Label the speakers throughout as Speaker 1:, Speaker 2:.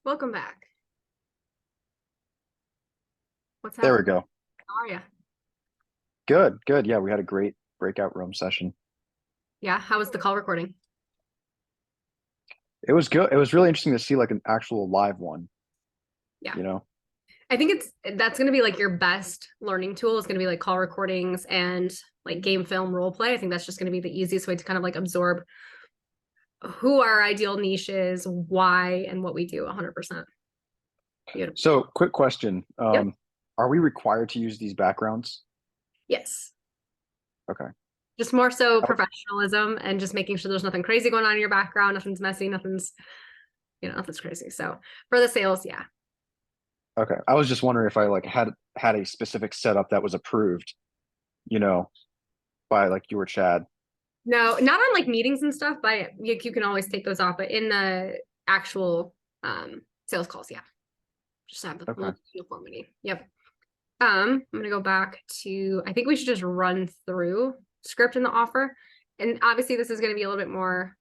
Speaker 1: Welcome back. What's
Speaker 2: There we
Speaker 1: happening?
Speaker 2: go.
Speaker 1: How are you?
Speaker 2: Good, good. Yeah, we had a great breakout room session.
Speaker 1: Yeah, how was the call recording?
Speaker 2: It was good. It was really interesting to see like an actual live one,
Speaker 1: Yeah.
Speaker 2: you know?
Speaker 1: I think that's going to be like your best learning tool is going to be like call recordings and like game film role play. I think that's just going to be the easiest way to kind of like absorb who our ideal niche is, why, and what we do 100%. Beautiful.
Speaker 2: So, quick question.
Speaker 1: Yep.
Speaker 2: Are we required to use these backgrounds?
Speaker 1: Yes.
Speaker 2: Okay.
Speaker 1: Just more so
Speaker 2: Oh,
Speaker 1: professionalism and just making sure there's nothing crazy going on in your background, nothing's messy, nothing's crazy. So for the sales, yeah.
Speaker 2: okay. I was just wondering if I like had a specific setup that was approved, you know, by like you or Chad.
Speaker 1: No, not on like meetings and stuff, but you can always take those off. But in the actual sales calls, yeah, just have a
Speaker 2: Okay.
Speaker 1: little uniformity. Yep. I'm gonna go back to. I think we should just run through script in the offer, and obviously this is gonna be a little bit more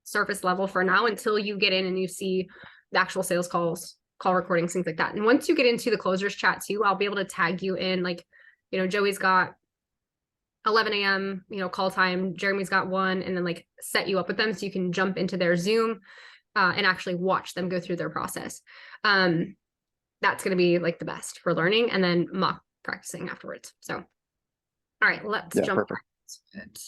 Speaker 1: surface level for now until you get in and you see the actual sales calls, call recordings, things like that. And once you get into the closers chat too, I'll be able to tag you in. Like, Joey's got 11 a.m. Call time. Jeremy's got one, and then like set you up with them so you can jump into their Zoom and actually watch them go through their process. That's going to be like the best for learning, and then mock practicing afterwards. So, all right, let's
Speaker 2: Yeah,
Speaker 1: jump
Speaker 2: perfect.
Speaker 1: right into it.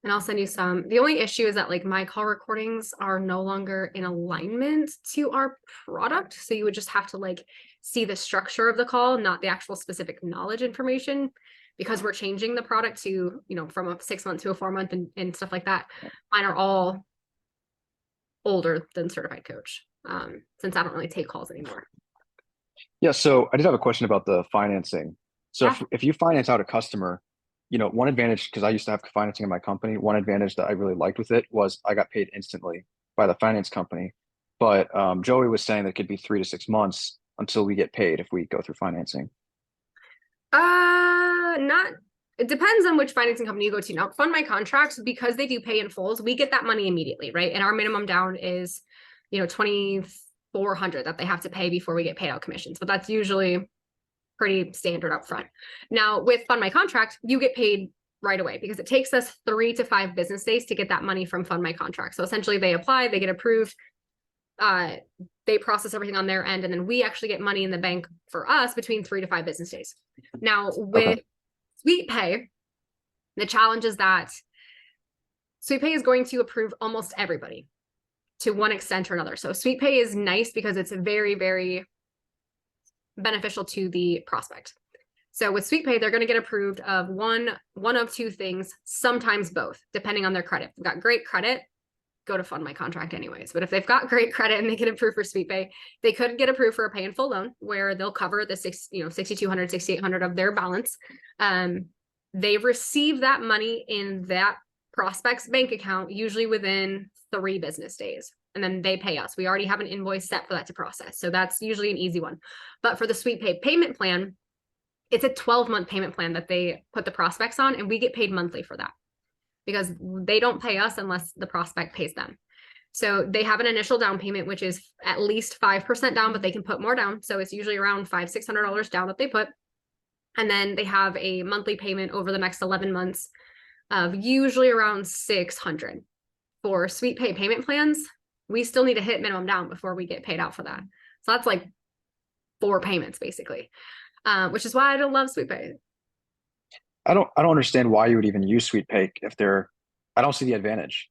Speaker 1: And I'll send you some. The only issue is that like my call recordings are no longer in alignment to our product. So you would just have to like see the structure of the call, not the actual specific knowledge information, because we're changing the product to, from a 6 month to a 4 month and stuff like that. Mine are all older than certified coach, since I don't really take calls anymore.
Speaker 2: Yeah, so I did have a question about the financing. So
Speaker 1: Yeah.
Speaker 2: if you finance out a customer, one advantage, because I used to have financing in my company, one advantage that I really liked with it was I got paid instantly by the finance company. But Joey was saying that it could be 3 to 6 months until we get paid if we go through financing.
Speaker 1: Not it depends on which financing company you go to. Now, Fund My Contracts, because they do pay in fulls, we get that money immediately, right? And our minimum down is, 2,400 that they have to pay before we get paid out commissions. But that's usually pretty standard up front. Now, with Fund My Contract, you get paid right away because it takes us 3 to 5 business days to get that money from Fund My Contract. So essentially they apply, they get approved, uh, they process everything on their end, and then we actually get money in the bank for us between 3 to 5 business days. Now,
Speaker 2: Okay.
Speaker 1: with SweetPay, the challenge is that SweetPay is going to approve almost everybody to one extent or another. So SweetPay is nice because it's very, very beneficial to the prospect. So with SweetPay, they're going to get approved of one of two things, sometimes both, depending on their credit. If they've got great credit, go to Fund My Contract anyways. But if they've got great credit and they get approved for SweetPay, they could get approved for a pay in full loan where they'll cover the 6,200, 6,800 of their balance. They receive that money in that prospect's bank account, usually within 3 business days. And then they pay us. We already have an invoice set for that to process. So that's usually an easy one. But for the SweetPay payment plan, it's a 12-month payment plan that they put the prospects on, and we get paid monthly for that because they don't pay us unless the prospect pays them. So they have an initial down payment, which is at least 5% down, but they can put more down. So it's usually around $500-600 down that they put. And then they have a monthly payment over the next 11 months of usually around 600. For SweetPay payment plans, we still need to hit minimum down before we get paid out for that. So that's like 4 payments basically, which is why I don't love SweetPay.
Speaker 2: I don't understand why you would even use SweetPay if they're, I don't see the advantage.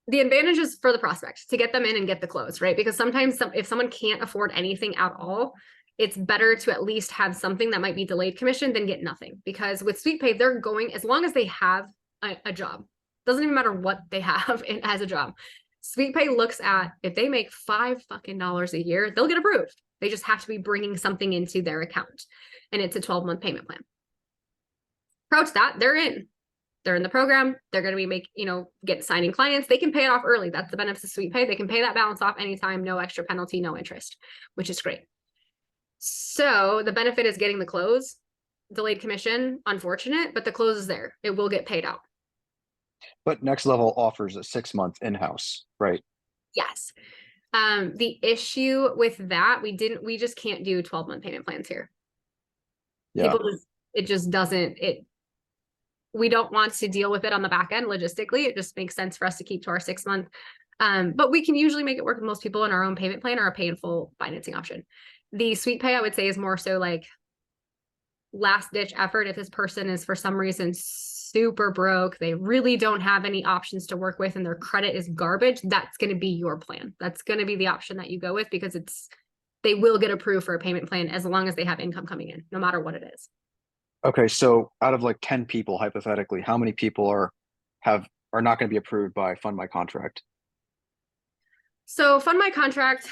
Speaker 1: The advantage is for the prospect to get them in and get the close, right? Because sometimes if someone can't afford anything at all, it's better to at least have something that might be delayed commission than get nothing. Because with SweetPay, they're going, as long as they have a job, doesn't even matter what they have as a job. SweetPay looks at if they make $5 a year, they'll get approved. They just have to be bringing something into their account, and it's a 12-month payment plan. Approach that, they're in. They're in the program. They're going to be get signing clients. They can pay it off early. That's the benefit of SweetPay. They can pay that balance off anytime, no extra penalty, no interest, which is great. So the benefit is getting the close. Delayed commission, unfortunate, but the close is there. It will get paid out.
Speaker 2: But Next Level offers a 6 month in-house, right?
Speaker 1: Yes. The issue with that, we just can't do 12-month payment plans here.
Speaker 2: Yeah.
Speaker 1: It just doesn't, we don't want to deal with it on the back end logistically. It just makes sense for us to keep to our 6 month. But we can usually make it work with most people in our own payment plan or a pay in full financing option. The Sweet Pay, I would say, is more so like last ditch effort. If this person is for some reason super broke, they really don't have any options to work with, and their credit is garbage, that's going to be your plan. That's going to be the option that you go with, because they will get approved for a payment plan as long as they have income coming in, no matter what it is.
Speaker 2: Okay, so out of like 10 people, hypothetically, how many people are not going to be approved by Fund My Contract?
Speaker 1: So Fund My Contract,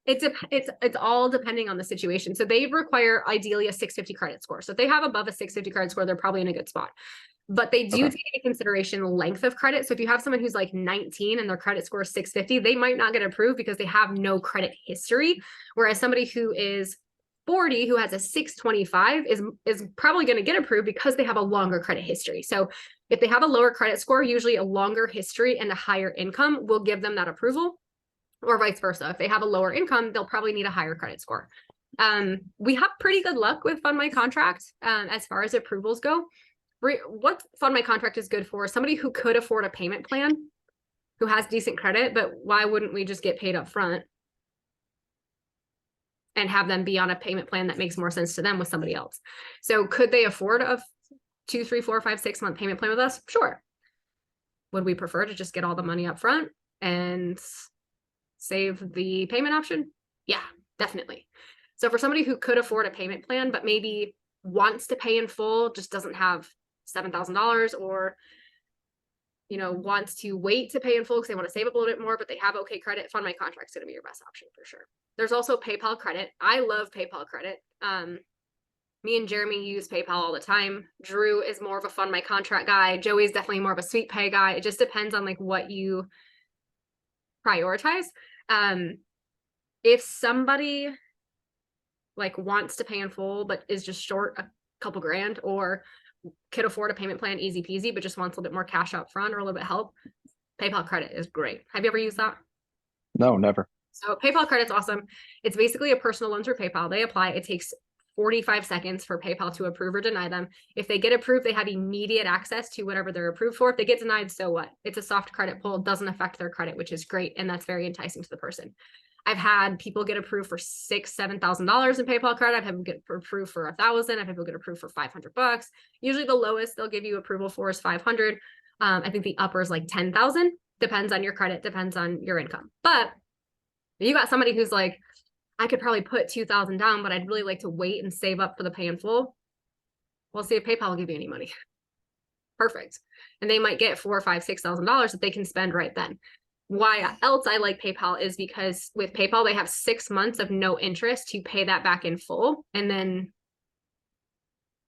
Speaker 1: it's all depending on the situation. So they require ideally a 650 credit score. So if they have above a 650 credit score, they're probably in a good spot. But they do
Speaker 2: Okay.
Speaker 1: take into consideration length of credit. So if you have someone who's like 19 and their credit score is 650, they might not get approved because they have no credit history. Whereas somebody who is 40 who has a 625 is probably going to get approved because they have a longer credit history. So if they have a lower credit score, usually a longer history and a higher income will give them that approval, or vice versa. If they have a lower income, they'll probably need a higher credit score. We have pretty good luck with Fund My Contract as far as approvals go. What Fund My Contract is good for, somebody who could afford a payment plan, who has decent credit, but why wouldn't we just get paid up front and have them be on a payment plan that makes more sense to them with somebody else? So could they afford a 2, 3, 4, 5, 6 month payment plan with us? Sure. Would we prefer to just get all the money up front and save the payment option? Yeah, definitely. So for somebody who could afford a payment plan, but maybe wants to pay in full, just doesn't have $7,000, or wants to wait to pay in full because they want to save up a little bit more, but they have okay credit, Fund My Contract is going to be your best option for sure. There's also PayPal credit. I love PayPal credit. Me and Jeremy use PayPal all the time. Drew is more of a Fund My Contract guy. Joey is definitely more of a Sweet Pay guy. It just depends on like what you prioritize. If somebody like wants to pay in full but is just short a couple grand, or could afford a payment plan easy peasy but just wants a little bit more cash up front or a little bit of help, PayPal credit is great. Have you ever used that?
Speaker 2: No, never.
Speaker 1: So PayPal credit's awesome. It's basically a personal loan through PayPal. They apply. It takes 45 seconds for PayPal to approve or deny them. If they get approved, they have immediate access to whatever they're approved for. If they get denied, so what? It's a soft credit pull. It doesn't affect their credit, which is great. And that's very enticing to the person. I've had people get approved for $6,000, $7,000 in PayPal credit. I've had them get approved for $1,000. I've had people get approved for $500. Usually the lowest they'll give you approval for is 500. I think the upper is like 10,000. Depends on your credit, depends on your income. But if you got somebody who's like, I could probably put 2,000 down, but I'd really like to wait and save up for the pay in full. Well, see if PayPal will give you any money. Perfect. And they might get $4,000, $5,000, $6,000 that they can spend right then. Why else I like PayPal is because with PayPal, they have 6 months of no interest to pay that back in full. And then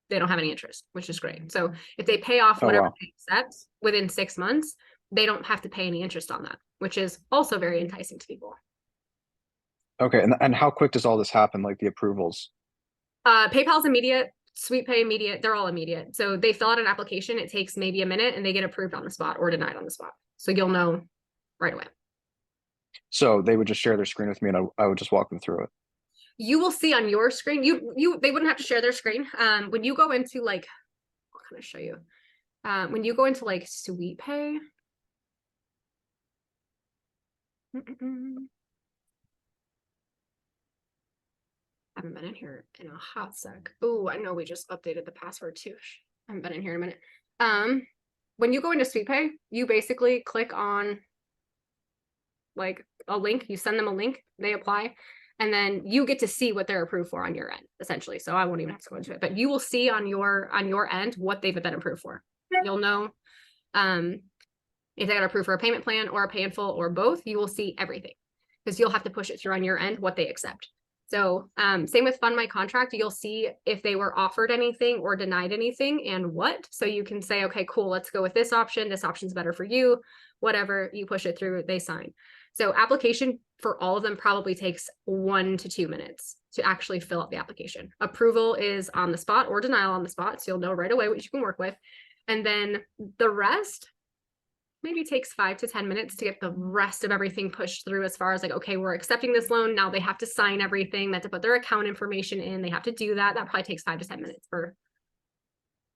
Speaker 1: they don't have any interest, which is great. So if they pay off whatever they accept within 6 months, they don't have to pay any interest on that, which is also very enticing to people.
Speaker 2: Okay, and how quick does all this happen, like the approvals?
Speaker 1: PayPal's immediate, Sweet Pay immediate, they're all immediate. So they fill out an application, it takes maybe a minute, and they get approved on the spot or denied on the spot. So you'll know right away.
Speaker 2: So they would just share their screen with me, and I would just walk them through it.
Speaker 1: You will see on your screen, they wouldn't have to share their screen. When you go into like, what can I show you? When you go into like Sweet Pay. I haven't been in here in a hot sec. Oh, I know we just updated the password too. I haven't been in here in a minute. When you go into Sweet Pay, you basically click on like a link, you send them a link, they apply, and then you get to see what they're approved for on your end, essentially. So I won't even have to go into it, but you will see on your end what they've been approved for. You'll know if they got approved for a payment plan or a pay in full or both. You will see everything because you'll have to push it through on your end what they accept. So same with Fund My Contract, you'll see if they were offered anything or denied anything and what. So you can say, okay, cool, let's go with this option. This option's better for you. Whatever, you push it through, they sign. So application for all of them probably takes 1 to 2 minutes to actually fill out the application. Approval is on the spot or denial on the spot. So you'll know right away what you can work with. And then the rest, maybe takes 5 to 10 minutes to get the rest of everything pushed through as far as like, okay, we're accepting this loan. Now they have to sign everything. They have to put their account information in. They have to do that. That probably takes 5 to 10 minutes for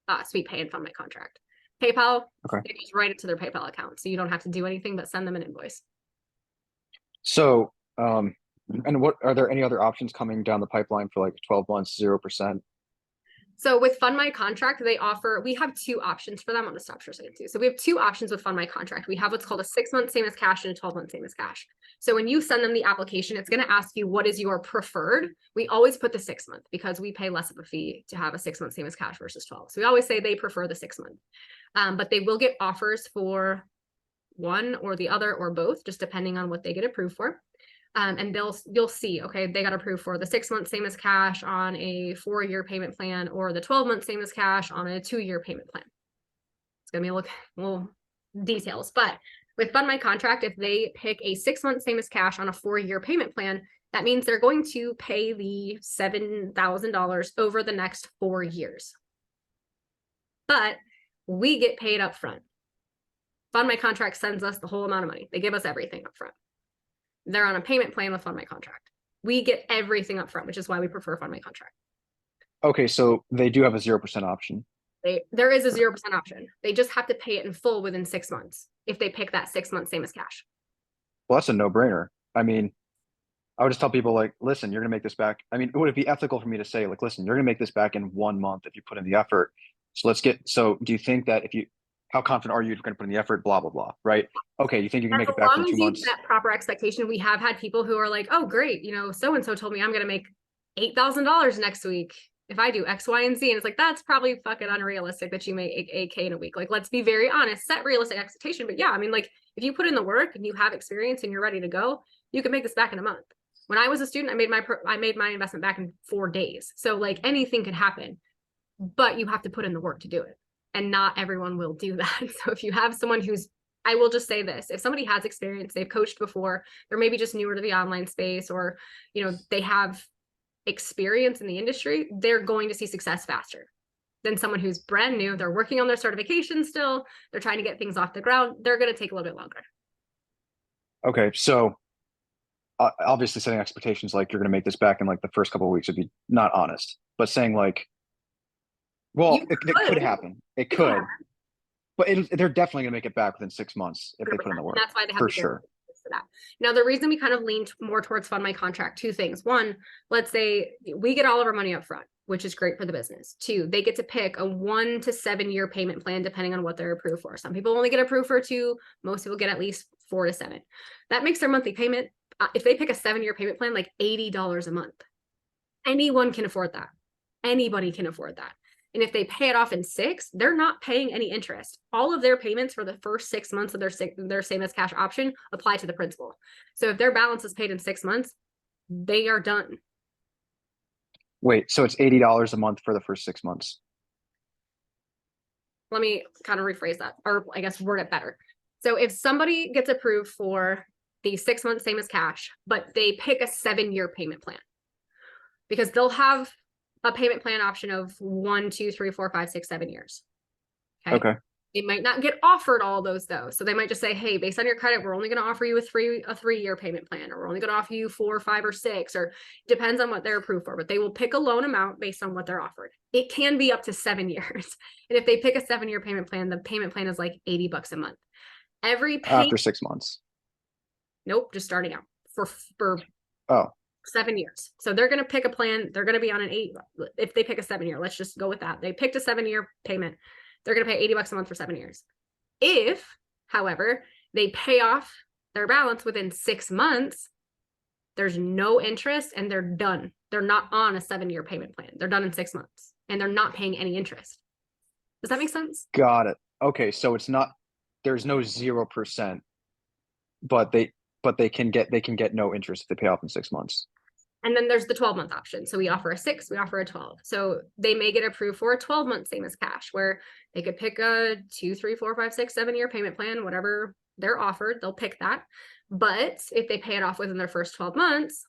Speaker 1: SweetPay and Fund My Contract. PayPal,
Speaker 2: Okay.
Speaker 1: it goes right into their PayPal account. So you don't have to do anything but send them an invoice.
Speaker 2: So, and what are there any other options coming down the pipeline for like 12 months, 0%?
Speaker 1: So with Fund My Contract, we have 2 options for them. I'm gonna stop for a second too. So we have 2 options with Fund My Contract. We have what's called a 6-month same as cash and a 12-month same as cash. So when you send them the application, it's gonna ask you what is your preferred. We always put the 6-month because we pay less of a fee to have a 6-month same as cash versus 12. So we always say they prefer the 6-month. But they will get offers for one or the other or both, just depending on what they get approved for. And you'll see, okay, they got approved for the 6-month same as cash on a 4-year payment plan, or the 12-month same as cash on a 2-year payment plan. It's gonna be a little details, but with Fund My Contract, if they pick a 6-month same as cash on a 4-year payment plan, that means they're going to pay the $7,000 over the next 4 years. But we get paid up front. Fund My Contract sends us the whole amount of money. They give us everything up front. They're on a payment plan with Fund My Contract. We get everything up front, which is why we prefer Fund My Contract.
Speaker 2: Okay, so they do have a 0% option.
Speaker 1: There is a 0% option. They just have to pay it in full within 6 months if they pick that 6-month same as cash.
Speaker 2: Well, that's a no-brainer. I mean, I would just tell people like, listen, you're gonna make this back. I mean, would it be ethical for me to say like, listen, you're gonna make this back in 1 month if you put in the effort. So do you think that how confident are you you're gonna put in the effort, blah, blah, blah, right? Okay, you think you can make it back in 2 months?
Speaker 1: That proper expectation. We have had people who are like, oh, great, so-and-so told me I'm gonna make $8,000 next week if I do X, Y, and Z. And it's like, that's probably fucking unrealistic that you make 8K in a week. Like, let's be very honest, set realistic expectation. But yeah, I mean, like, if you put in the work and you have experience and you're ready to go, you can make this back in a month. When I was a student, I made my investment back in 4 days. So like anything can happen, but you have to put in the work to do it. And not everyone will do that. So if you have someone I will just say this, if somebody has experience, they've coached before, they're maybe just newer to the online space, or, they have experience in the industry, they're going to see success faster than someone who's brand new. They're working on their certification still. They're trying to get things off the ground. They're going to take a little bit longer.
Speaker 2: Okay, so obviously setting expectations like you're going to make this back in like the first couple of weeks would be not honest, but saying like, well, it could happen. It could, but they're definitely going to make it back within 6 months if they put in the work.
Speaker 1: That's why they have
Speaker 2: for
Speaker 1: to
Speaker 2: sure.
Speaker 1: For that. Now, the reason we kind of leaned more towards Fund My Contract, 2 things. 1, let's say we get all of our money up front, which is great for the business. 2, they get to pick a 1 to 7 year payment plan, depending on what they're approved for. Some people only get approved for 2. Most people get at least 4 to 7. That makes their monthly payment, if they pick a 7-year payment plan, like $80 a month. Anyone can afford that. Anybody can afford that. And if they pay it off in 6, they're not paying any interest. All of their payments for the first 6 months of their same as cash option apply to the principal. So if their balance is paid in 6 months, they are done.
Speaker 2: Wait, so it's $80 a month for the first 6 months.
Speaker 1: Let me kind of rephrase that, or I guess word it better. So if somebody gets approved for the 6 months same as cash, but they pick a 7-year payment plan, because they'll have a payment plan option of 1, 2, 3, 4, 5, 6, 7 years.
Speaker 2: Okay.
Speaker 1: They might not get offered all those though. So they might just say, hey, based on your credit, we're only going to offer you a 3-year payment plan, or we're only going to offer you 4, 5, or 6, or depends on what they're approved for, but they will pick a loan amount based on what they're offered. It can be up to 7 years. And if they pick a 7-year payment plan, the payment plan is like $80 a month.
Speaker 2: After 6 months.
Speaker 1: Nope. Just starting out for 7 years. So they're going to pick a plan. They're going to be on an 8. If they pick a 7-year, let's just go with that. They picked a 7-year payment. They're going to pay $80 a month for 7 years. If, however, they pay off their balance within 6 months, there's no interest and they're done. They're not on a 7-year payment plan. They're done in 6 months and they're not paying any interest. Does that make sense?
Speaker 2: Got it. Okay. So there's no 0%, but they can get no interest if they pay off in 6 months.
Speaker 1: And then there's the 12-month option. So we offer a 6, we offer a 12. So they may get approved for a 12-month same as cash, where they could pick a 2, 3, 4, 5, 6, 7-year payment plan, whatever they're offered, they'll pick that. But if they pay it off within their first 12 months,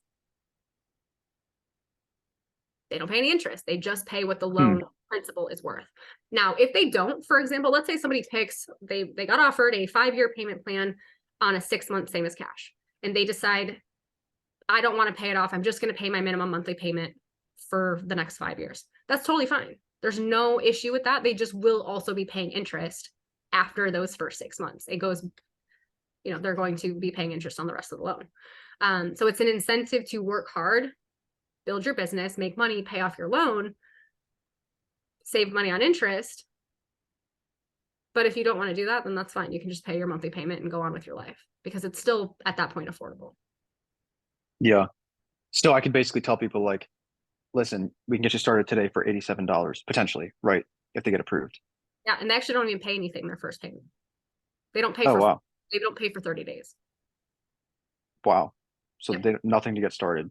Speaker 1: they don't pay any interest. They just pay what the loan principal is worth. Now, if they don't, for example, let's say somebody picks, they got offered a 5-year payment plan on a 6-month same as cash, and they decide, I don't want to pay it off. I'm just going to pay my minimum monthly payment for the next 5 years. That's totally fine. There's no issue with that. They just will also be paying interest after those first 6 months. It goes, they're going to be paying interest on the rest of the loan. So it's an incentive to work hard, build your business, make money, pay off your loan, save money on interest. But if you don't want to do that, then that's fine. You can just pay your monthly payment and go on with your life, because it's still at that point affordable.
Speaker 2: Yeah. Still, I could basically tell people like, listen, we can get you started today for $87 potentially, right? If they get approved.
Speaker 1: Yeah, and they actually don't even pay anything their first payment. They don't pay
Speaker 2: Oh,
Speaker 1: for
Speaker 2: wow.
Speaker 1: they don't pay for 30 days.
Speaker 2: Wow. So
Speaker 1: Yep.
Speaker 2: they nothing to get started.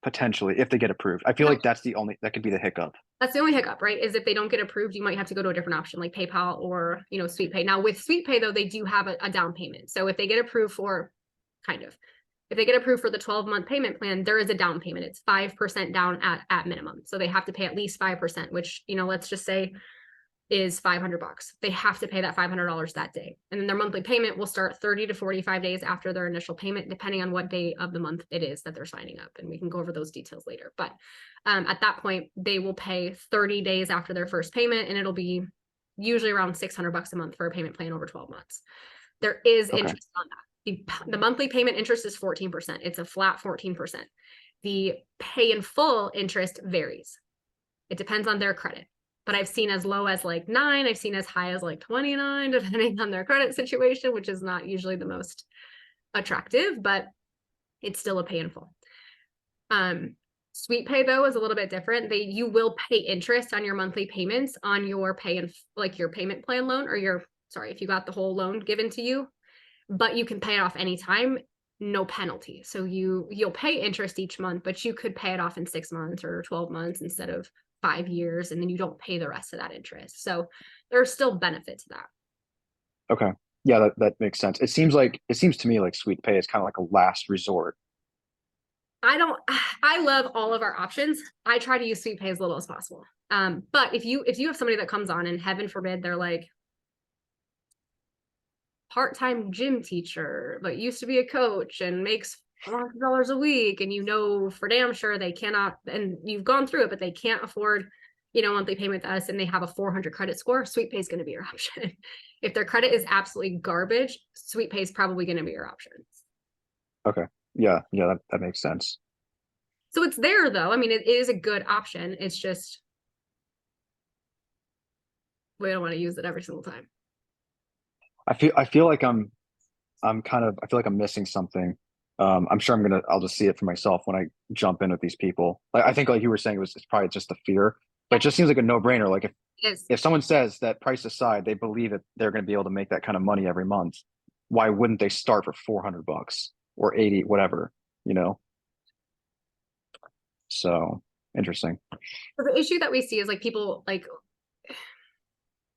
Speaker 2: Potentially, if they get approved. I feel like that could be the hiccup.
Speaker 1: That's the only hiccup, right? Is if they don't get approved, you might have to go to a different option like PayPal or, SweetPay. Now with SweetPay though, they do have a down payment. So if they get approved for if they get approved for the 12-month payment plan, there is a down payment. It's 5% down at minimum. So they have to pay at least 5%, which, let's just say is $500. They have to pay that $500 that day. And then their monthly payment will start 30 to 45 days after their initial payment, depending on what day of the month it is that they're signing up. And we can go over those details later. But at that point, they will pay 30 days after their first payment, and it'll be usually around $600 a month for a payment plan over 12 months. There is interest on that. The monthly payment interest is 14%. It's a flat 14%. The pay in full interest varies. It depends on their credit. But I've seen as low as like 9, I've seen as high as like 29, depending on their credit situation, which is not usually the most attractive, but it's still a pay in full. SweetPay though is a little bit different. You will pay interest on your monthly payments on your your payment plan loan, or if you got the whole loan given to you, but you can pay it off anytime, no penalty. So you'll pay interest each month, but you could pay it off in 6 months or 12 months instead of 5 years, and then you don't pay the rest of that interest. So there's still benefit to that.
Speaker 2: Okay. Yeah, that makes sense. It seems to me like SweetPay is kind of like a last resort.
Speaker 1: I love all of our options. I try to use SweetPay as little as possible. But if you have somebody that comes on and heaven forbid they're like part-time gym teacher, but used to be a coach and makes $400 a week, and for damn sure they cannot, and you've gone through it, but they can't afford, monthly payment to us, and they have a 400 credit score, SweetPay is going to be your option. If their credit is absolutely garbage, SweetPay is probably going to be your option.
Speaker 2: Okay. Yeah, that makes sense.
Speaker 1: So it's there though. I mean, it is a good option. It's just we don't want to use it every single time.
Speaker 2: I feel like I'm missing something. I'm sure I'll just see it for myself when I jump in with these people. Like, I think like you were saying, it's probably just the fear, but it just seems like a no-brainer. Like if someone says that price aside, they believe that they're going to be able to make that kind of money every month, why wouldn't they start for $400 or 80, whatever, So interesting.
Speaker 1: So the issue that we see is like people like,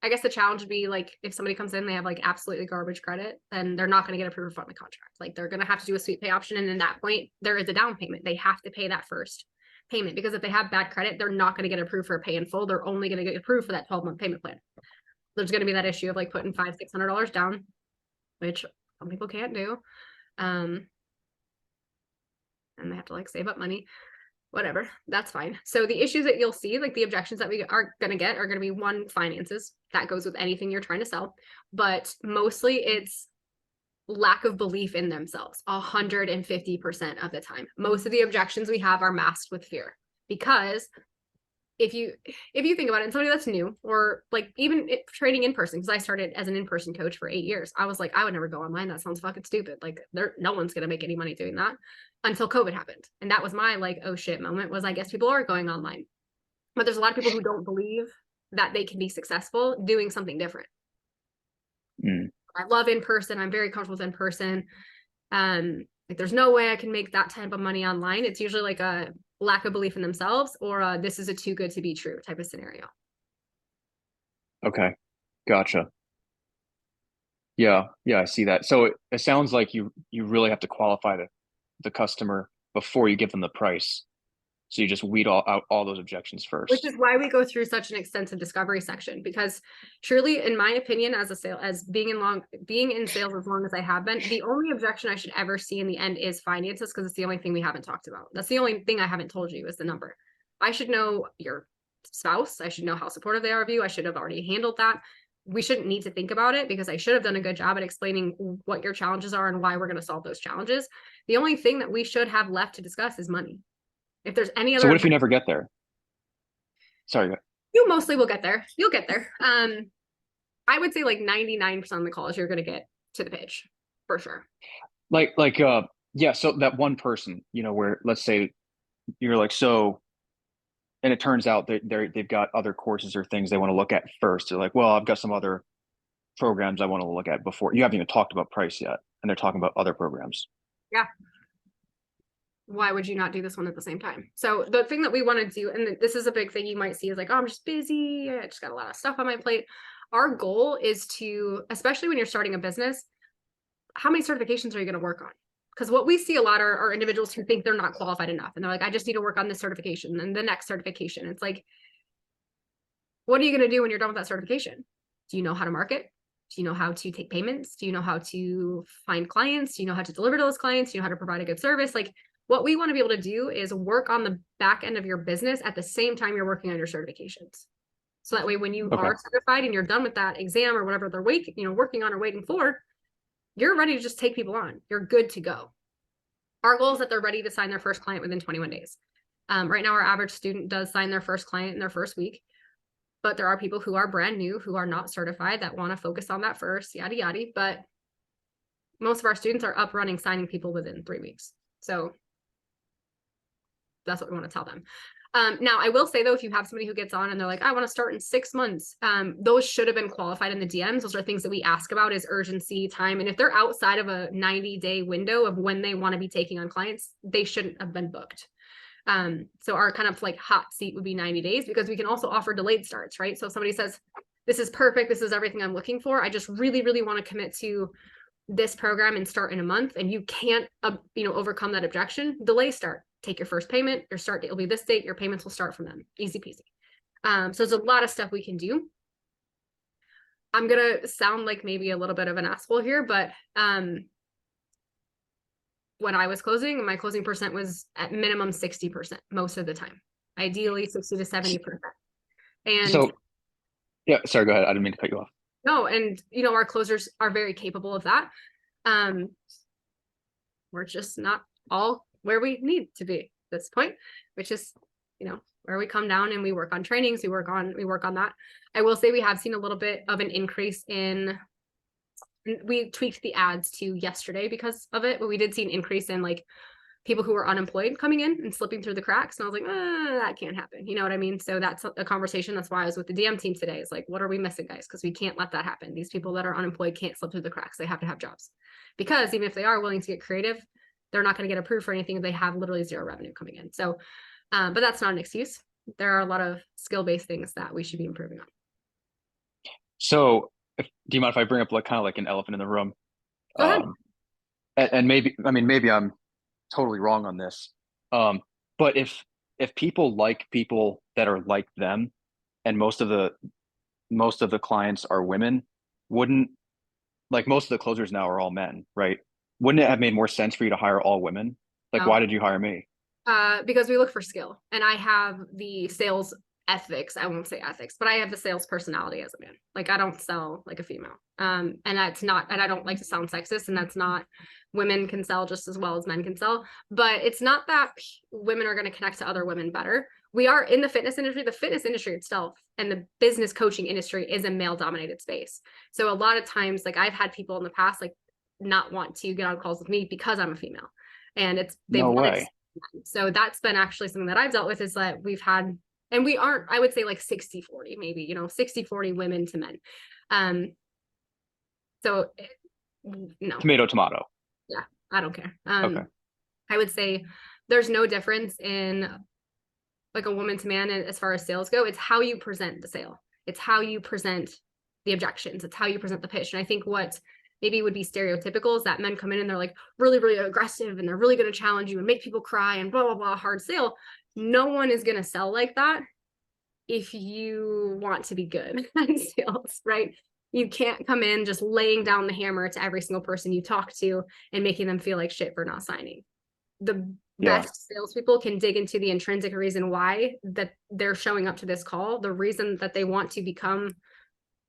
Speaker 1: I guess the challenge would be like if somebody comes in, they have like absolutely garbage credit, then they're not going to get approved on the contract. Like they're going to have to do a SweetPay option, and in that point, there is a down payment. They have to pay that first payment, because if they have bad credit, they're not going to get approved for a pay in full. They're only going to get approved for that 12-month payment plan. There's going to be that issue of like putting $500-$600 down, which some people can't do, and they have to like save up money. Whatever, that's fine. So the issues that you'll see, like the objections that we are going to get, are going to be one, finances. That goes with anything you're trying to sell, but mostly it's lack of belief in themselves. 150% of the time, most of the objections we have are masked with fear, because if you think about it, and somebody that's new, or like even trading in person, because I started as an in-person coach for 8 years, I was like, I would never go online. That sounds fucking stupid. Like no one's going to make any money doing that, until COVID happened. And that was my like, oh shit moment, was I guess people are going online. But there's a lot of people who don't believe that they can be successful doing something different. I love in person. I'm very comfortable with in person. Like there's no way I can make that type of money online. It's usually like a lack of belief in themselves, or this is a too good to be true type of scenario.
Speaker 2: Okay. Gotcha. Yeah, I see that. So it sounds like you really have to qualify the customer before you give them the price. So you just weed out all those objections
Speaker 1: Which
Speaker 2: first.
Speaker 1: is why we go through such an extensive discovery section, because truly, in my opinion, as being in sales as long as I have been, the only objection I should ever see in the end is finances, because it's the only thing we haven't talked about. That's the only thing I haven't told you is the number. I should know your spouse. I should know how supportive they are of you. I should have already handled that. We shouldn't need to think about it, because I should have done a good job at explaining what your challenges are and why we're going to solve those challenges. The only thing that we should have left to discuss is money. If there's any
Speaker 2: So
Speaker 1: other,
Speaker 2: what if you never get there? Sorry.
Speaker 1: you mostly will get there. You'll get there. I would say like 99% of the calls you're going to get to the pitch for sure.
Speaker 2: Yeah, so that one person, where let's say you're like, so, and it turns out that they've got other courses or things they want to look at first. They're like, well, I've got some other programs I want to look at before. You haven't even talked about price yet, and they're talking about other programs.
Speaker 1: Yeah. Why would you not do this one at the same time? So the thing that we want to do, and this is a big thing you might see, is like, oh, I'm just busy. I just got a lot of stuff on my plate. Our goal is to, especially when you're starting a business, how many certifications are you going to work on? Because what we see a lot are individuals who think they're not qualified enough. And they're like, I just need to work on this certification and the next certification. It's like, what are you going to do when you're done with that certification? Do you know how to market? Do you know how to take payments? Do you know how to find clients? Do you know how to deliver to those clients? Do you know how to provide a good service? Like, what we want to be able to do is work on the back end of your business at the same time you're working on your certifications. So that way, when you are certified and you're done with that exam or whatever they're working on or waiting for, you're ready to just take people on. You're good to go. Our goal is that they're ready to sign their first client within 21 days. Right now, our average student does sign their first client in their first week, but there are people who are brand new, who are not certified, that want to focus on that first, yada, yada. But most of our students are up running, signing people within 3 weeks. So that's what we want to tell them. Now, I will say, though, if you have somebody who gets on and they're like, I want to start in 6 months, those should have been qualified in the DMs. Those are things that we ask about, is urgency, time. And if they're outside of a 90-day window of when they want to be taking on clients, they shouldn't have been booked. So our kind of like hot seat would be 90 days, because we can also offer delayed starts, right? So if somebody says, this is perfect, this is everything I'm looking for, I just really, really want to commit to this program and start in a month, and you can't, overcome that objection, delay start. Take your first payment, your start date will be this date, your payments will start from then. Easy peasy. So there's a lot of stuff we can do. I'm going to sound like maybe a little bit of an asshole here, but when I was closing, my closing percent was at minimum 60% most of the time, ideally 60 to 70%. And
Speaker 2: so, yeah, sorry, go ahead. I didn't mean to cut you off.
Speaker 1: No, and our closers are very capable of that. We're just not all where we need to be at this point, which is, where we come down and we work on trainings, we work on that. I will say we have seen a little bit of an increase we tweaked the ads to yesterday because of it, but we did see an increase in like people who are unemployed coming in and slipping through the cracks. And I was like, that can't happen. You know what I mean? So that's a conversation. That's why I was with the DM team today. It's like, what are we missing, guys? Because we can't let that happen. These people that are unemployed can't slip through the cracks. They have to have jobs, because even if they are willing to get creative, they're not going to get approved for anything if they have literally zero revenue coming in. So, but that's not an excuse. There are a lot of skill-based things that we should be improving on.
Speaker 2: So do you mind if I bring up kind of like an elephant in the room?
Speaker 1: Go ahead.
Speaker 2: And maybe I'm totally wrong on this. But if people like people that are like them, and most of the clients are women, wouldn't, like, most of the closers now are all men, right? Wouldn't it have made more sense for you to hire all women? Like,
Speaker 1: No.
Speaker 2: why did you hire me?
Speaker 1: Because we look for skill, and I have the sales ethics. I won't say ethics, but I have the sales personality as a man. Like, I don't sell like a female. And that's not, and I don't like to sound sexist, and that's not, women can sell just as well as men can sell, but it's not that women are going to connect to other women better. We are in the fitness industry. The fitness industry itself and the business coaching industry is a male dominated space. So a lot of times, like, I've had people in the past, like, not want to get on calls with me because I'm a female, and
Speaker 2: No way.
Speaker 1: So that's been actually something that I've dealt with, is that we've had, and we aren't, I would say like 60-40, maybe, 60-40 women to men. So no.
Speaker 2: Tomato.
Speaker 1: Yeah, I don't care.
Speaker 2: Okay.
Speaker 1: I would say there's no difference in like a woman to man as far as sales go. It's how you present the sale. It's how you present the objections. It's how you present the pitch. And I think what maybe would be stereotypical is that men come in and they're like really, really aggressive, and they're really going to challenge you and make people cry and blah, blah, blah, hard sale. No one is going to sell like that if you want to be good at sales, right? You can't come in just laying down the hammer to every single person you talk to and making them feel like shit for not signing. The
Speaker 2: Yeah.
Speaker 1: best salespeople can dig into the intrinsic reason why that they're showing up to this call, the reason that they want to become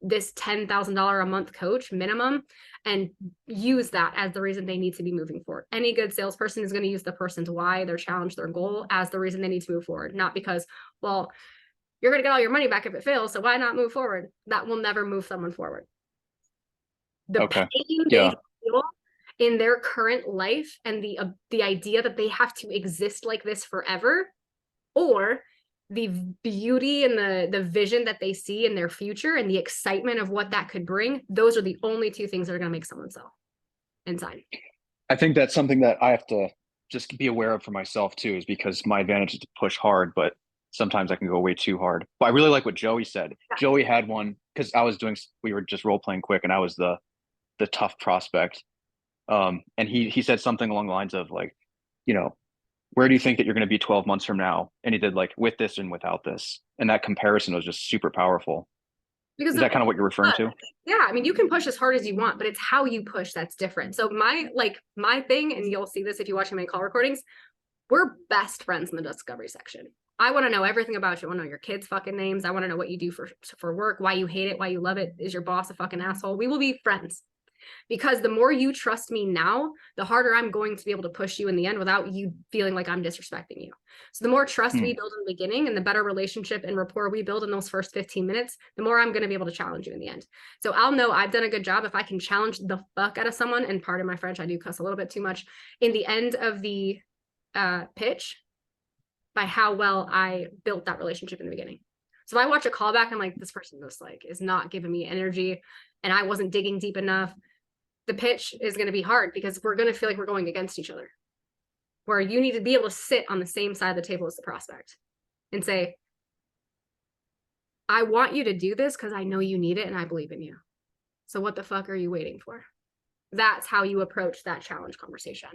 Speaker 1: this $10,000 a month coach minimum, and use that as the reason they need to be moving forward. Any good salesperson is going to use the person's why, their challenge, their goal as the reason they need to move forward, not because, well, you're going to get all your money back if it fails, so why not move forward? That will never move someone forward. The
Speaker 2: Okay.
Speaker 1: pain
Speaker 2: Yeah.
Speaker 1: they feel in their current life and the idea that they have to exist like this forever, or the beauty and the vision that they see in their future and the excitement of what that could bring, those are the only two things that are going to make someone sell inside.
Speaker 2: I think that's something that I have to just be aware of for myself too, is because my advantage is to push hard, but sometimes I can go way too hard. But I really like what Joey said.
Speaker 1: Yeah.
Speaker 2: Joey had one because we were just role playing quick and I was the tough prospect. And he said something along the lines of like, you know, where do you think that you're going to be 12 months from now? And he did like with this and without this. And that comparison was just super powerful.
Speaker 1: Because
Speaker 2: Is that kind of what you're referring to?
Speaker 1: yeah, I mean, you can push as hard as you want, but it's how you push that's different. So my thing, and you'll see this if you watch my call recordings, we're best friends in the discovery section. I want to know everything about you. I want to know your kids' fucking names. I want to know what you do for work, why you hate it, why you love it. Is your boss a fucking asshole? We will be friends. Because the more you trust me now, the harder I'm going to be able to push you in the end without you feeling like I'm disrespecting you. So the more trust we build in the beginning and the better relationship and rapport we build in those first 15 minutes, the more I'm going to be able to challenge you in the end. So I'll know I've done a good job if I can challenge the fuck out of someone, and pardon my French, I do cuss a little bit too much, in the end of the pitch by how well I built that relationship in the beginning. So if I watch a callback, I'm like, this person just like is not giving me energy and I wasn't digging deep enough, the pitch is going to be hard because we're going to feel like we're going against each other, where you need to be able to sit on the same side of the table as the prospect and say, I want you to do this because I know you need it and I believe in you. So what the fuck are you waiting for? That's how you approach that challenge conversation.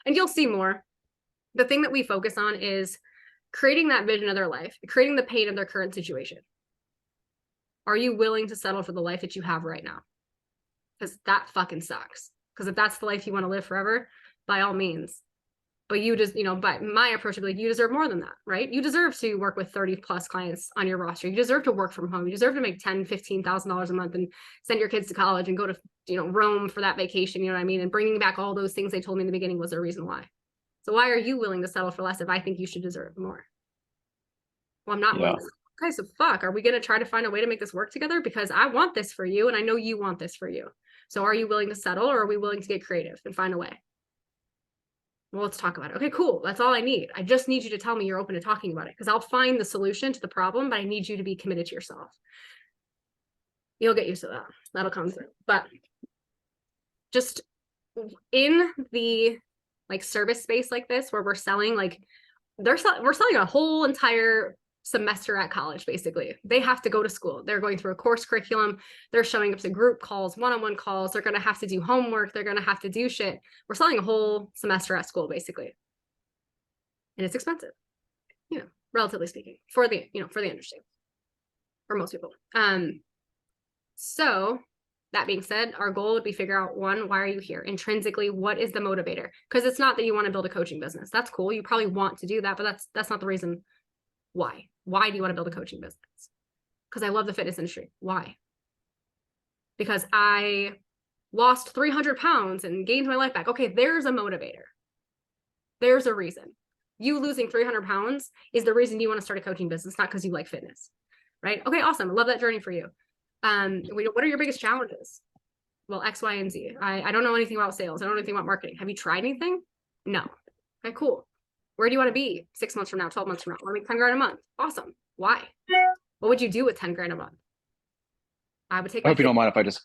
Speaker 1: And you'll see more. The thing that we focus on is creating that vision of their life, creating the pain of their current situation. Are you willing to settle for the life that you have right now? Because that fucking sucks. Because if that's the life you want to live forever, by all means. But you just, but my approach would be like, you deserve more than that, right? You deserve to work with 30 plus clients on your roster. You deserve to work from home. You deserve to make $10,000, $15,000 a month and send your kids to college and go to, Rome for that vacation. You know what I mean? And bringing back all those things they told me in the beginning was a reason why. So why are you willing to settle for less if I think you should deserve more? Well, I'm not willing to. Okay, so fuck, are we going to try to find a way to make this work together? Because I want this for you and I know you want this for you. So are you willing to settle, or are we willing to get creative and find a way? Well, let's talk about it. Okay, cool. That's all I need. I just need you to tell me you're open to talking about it, because I'll find the solution to the problem, but I need you to be committed to yourself. You'll get used to that. That'll come through. But just in the service space like this, where we're selling, we're selling a whole entire semester at college. Basically, they have to go to school. They're going through a course curriculum. They're showing up to group calls, one-on-one calls. They're going to have to do homework. They're going to have to do shit. We're selling a whole semester at school, basically, and it's expensive, relatively speaking, for the industry, for most people. So that being said, our goal would be figure out, one, why are you here? Intrinsically, what is the motivator? Because it's not that you want to build a coaching business. That's cool. You probably want to do that, but that's not the reason. Why? Why do you want to build a coaching business? Because I love the fitness industry. Why? Because I lost 300 pounds and gained my life back. Okay, there's a motivator. There's a reason. You losing 300 pounds is the reason you want to start a coaching business, not because you like fitness, right? Okay, awesome. I love that journey for you. What are your biggest challenges? Well, X, Y, and Z. I don't know anything about sales. I don't know anything about marketing. Have you tried anything? No. Okay, cool. Where do you want to be 6 months from now, 12 months from now? I want to make 10 grand a month. Awesome. Why? What would you do with 10 grand a month? I would take.
Speaker 2: I hope you don't mind if I just.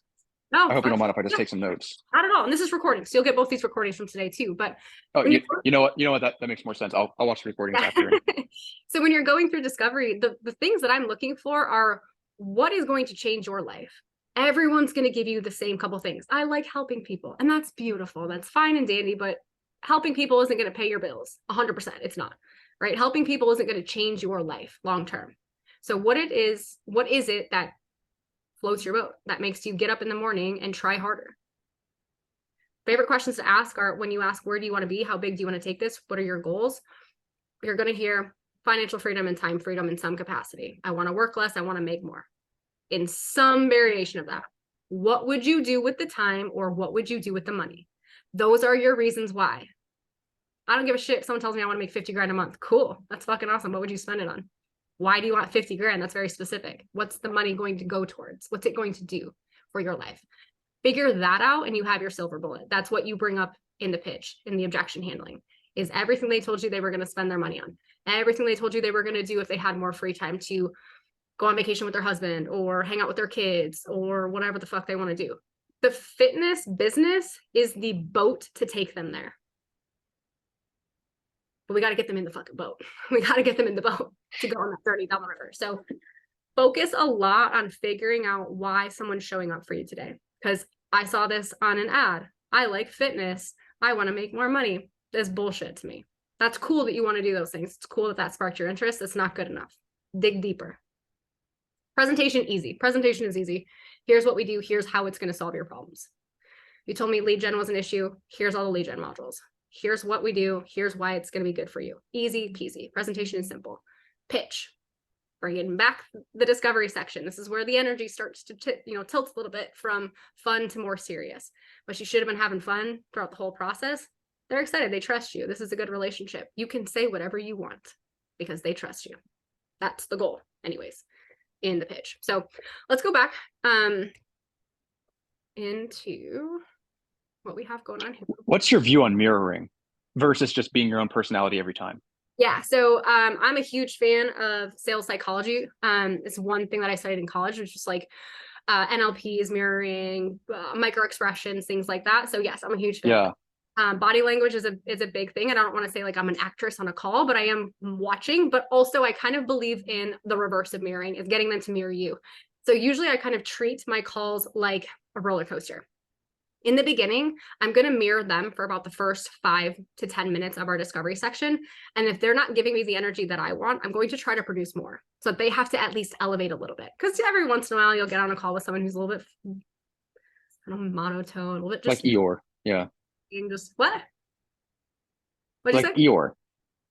Speaker 1: No.
Speaker 2: I hope you don't mind if I just take some notes.
Speaker 1: Not at all. And this is recording, so you'll get both these recordings from today too. But
Speaker 2: you know what? That makes more sense. I'll watch the recordings after.
Speaker 1: So when you're going through discovery, the things that I'm looking for are what is going to change your life. Everyone's going to give you the same couple things. I like helping people, and that's beautiful. That's fine and dandy, but helping people isn't going to pay your bills. 100%. It's not. right? Helping people isn't going to change your life long term. So what is it that floats your boat, that makes you get up in the morning and try harder? Favorite questions to ask are when you ask, where do you want to be? How big do you want to take this? What are your goals? You're going to hear financial freedom and time freedom in some capacity. I want to work less. I want to make more, in some variation of that. What would you do with the time, or what would you do with the money? Those are your reasons why. I don't give a shit if someone tells me I want to make 50 grand a month. Cool. That's fucking awesome. What would you spend it on? Why do you want 50 grand? That's very specific. What's the money going to go towards? What's it going to do for your life? Figure that out and you have your silver bullet. That's what you bring up in the pitch, in the objection handling, is everything they told you they were going to spend their money on, everything they told you they were going to do if they had more free time to go on vacation with their husband or hang out with their kids or whatever the fuck they want to do. The fitness business is the boat to take them there. But we got to get them in the fucking boat. We got to get them in the boat to go on that 30 down the river. So focus a lot on figuring out why someone's showing up for you today. Because I saw this on an ad. I like fitness. I want to make more money. That's bullshit to me. That's cool that you want to do those things. It's cool that that sparked your interest. It's not good enough. Dig deeper. Presentation, easy. Presentation is easy. Here's what we do. Here's how it's going to solve your problems. You told me lead gen was an issue. Here's all the lead gen modules. Here's what we do. Here's why it's going to be good for you. Easy peasy. Presentation is simple. Pitch. Bringing back the discovery section. This is where the energy starts to tilt a little bit from fun to more serious. But you should have been having fun throughout the whole process. They're excited. They trust you. This is a good relationship. You can say whatever you want because they trust you. That's the goal, anyways, in the pitch. So let's go back into what we have going on here.
Speaker 2: What's your view on mirroring versus just being your own personality every time?
Speaker 1: Yeah, so I'm a huge fan of sales psychology. It's one thing that I studied in college, which is like NLPs, mirroring, micro expressions, things like that. So yes, I'm a huge fan.
Speaker 2: Yeah.
Speaker 1: Body language is a big thing. And I don't want to say like I'm an actress on a call, but I am watching. But also I kind of believe in the reverse of mirroring, is getting them to mirror you. So usually I kind of treat my calls like a roller coaster. In the beginning, I'm going to mirror them for about the first 5 to 10 minutes of our discovery section. And if they're not giving me the energy that I want, I'm going to try to produce more. So they have to at least elevate a little bit. Because every once in a while, you'll get on a call with someone who's a little bit monotone, a little bit just
Speaker 2: like Eeyore. Yeah.
Speaker 1: Just what? What'd you
Speaker 2: like
Speaker 1: say?
Speaker 2: Eeyore.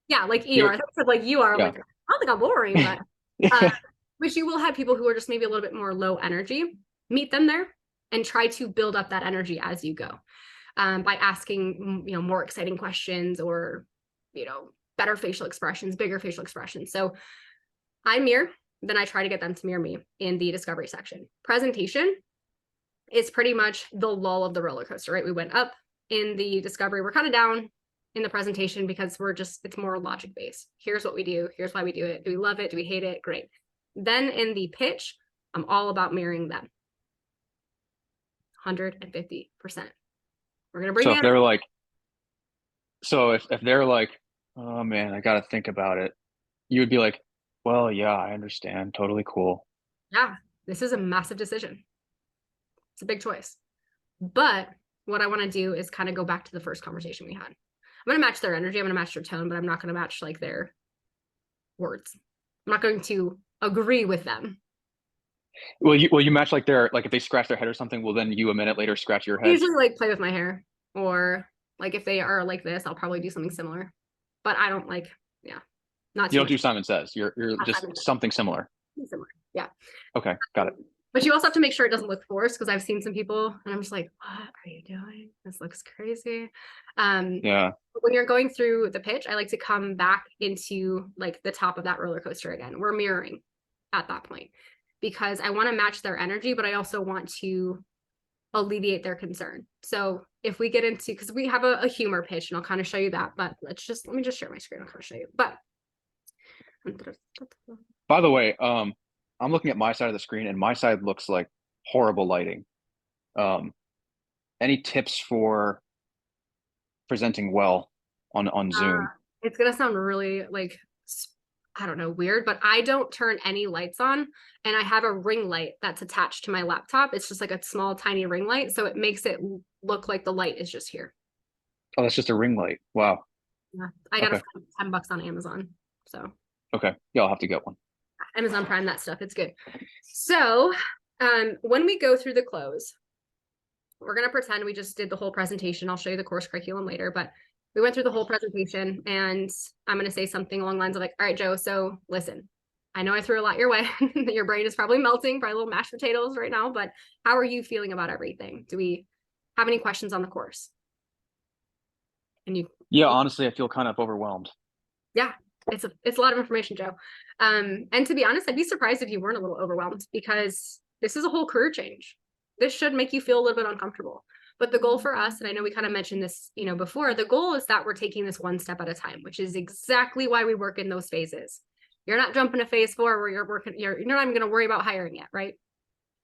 Speaker 1: Yeah, like Eeyore. I thought you said like you are. I'm
Speaker 2: Yeah.
Speaker 1: like, I don't think I'm boring, but which you will have people who are just maybe a little bit more low energy. Meet them there and try to build up that energy as you go, by asking more exciting questions, or better facial expressions, bigger facial expressions. So I mirror, then I try to get them to mirror me in the discovery section. Presentation is pretty much the lull of the roller coaster, right? We went up in the discovery, we're kind of down in the presentation because it's more logic based. Here's what we do. Here's why we do it. Do we love it? Do we hate it? Great. Then in the pitch, I'm all about mirroring them. 150%. We're going to bring
Speaker 2: So
Speaker 1: in.
Speaker 2: if they're like, if they're like, oh man, I got to think about it, you would be like, well, yeah, I understand. Totally cool.
Speaker 1: Yeah, this is a massive decision. It's a big choice. But what I want to do is kind of go back to the first conversation we had. I'm going to match their energy. I'm going to match their tone, but I'm not going to match like their words. I'm not going to agree with them.
Speaker 2: Well, you match like if they scratch their head or something, well, then you a minute later scratch your head.
Speaker 1: I usually like play with my hair, or like if they are like this, I'll probably do something similar. But I don't like, not.
Speaker 2: You don't do Simon Says. You're just something similar.
Speaker 1: Similar, yeah.
Speaker 2: Okay, got it.
Speaker 1: But you also have to make sure it doesn't look forced, because I've seen some people and I'm just like, what are you doing? This looks crazy.
Speaker 2: Yeah.
Speaker 1: When you're going through the pitch, I like to come back into like the top of that roller coaster again. We're mirroring at that point, because I want to match their energy, but I also want to alleviate their concern. So if we get into, because we have a humor pitch, and I'll kind of show you that, but let me just share my screen. I'll kind of show you. But
Speaker 2: by the way, I'm looking at my side of the screen, and my side looks like horrible lighting. Any tips for presenting well on Zoom?
Speaker 1: It's gonna sound really like, I don't know, weird, but I don't turn any lights on, and I have a ring light that's attached to my laptop. It's just like a small, tiny ring light, so it makes it look like the light is just here.
Speaker 2: Oh, that's just a ring light. Wow.
Speaker 1: Yeah, I got it for $10 on Amazon. So
Speaker 2: Okay. Yeah, I'll have to get one.
Speaker 1: Amazon Prime, that stuff, it's good. So when we go through the close, we're going to pretend we just did the whole presentation. I'll show you the course curriculum later, but we went through the whole presentation, and I'm going to say something along the lines of like, all right, Joe, so listen, I know I threw a lot your way. Your brain is probably melting, probably little mashed potatoes right now, but how are you feeling about everything? Do we have any questions on the course? And
Speaker 2: Yeah, honestly, I feel kind of overwhelmed.
Speaker 1: yeah, it's a lot of information, Joe. And to be honest, I'd be surprised if you weren't a little overwhelmed, because this is a whole career change. This should make you feel a little bit uncomfortable. But the goal for us, and I know we kind of mentioned this, before, the goal is that we're taking this one step at a time, which is exactly why we work in those phases. You're not jumping to phase 4 where you're not even going to worry about hiring yet, right?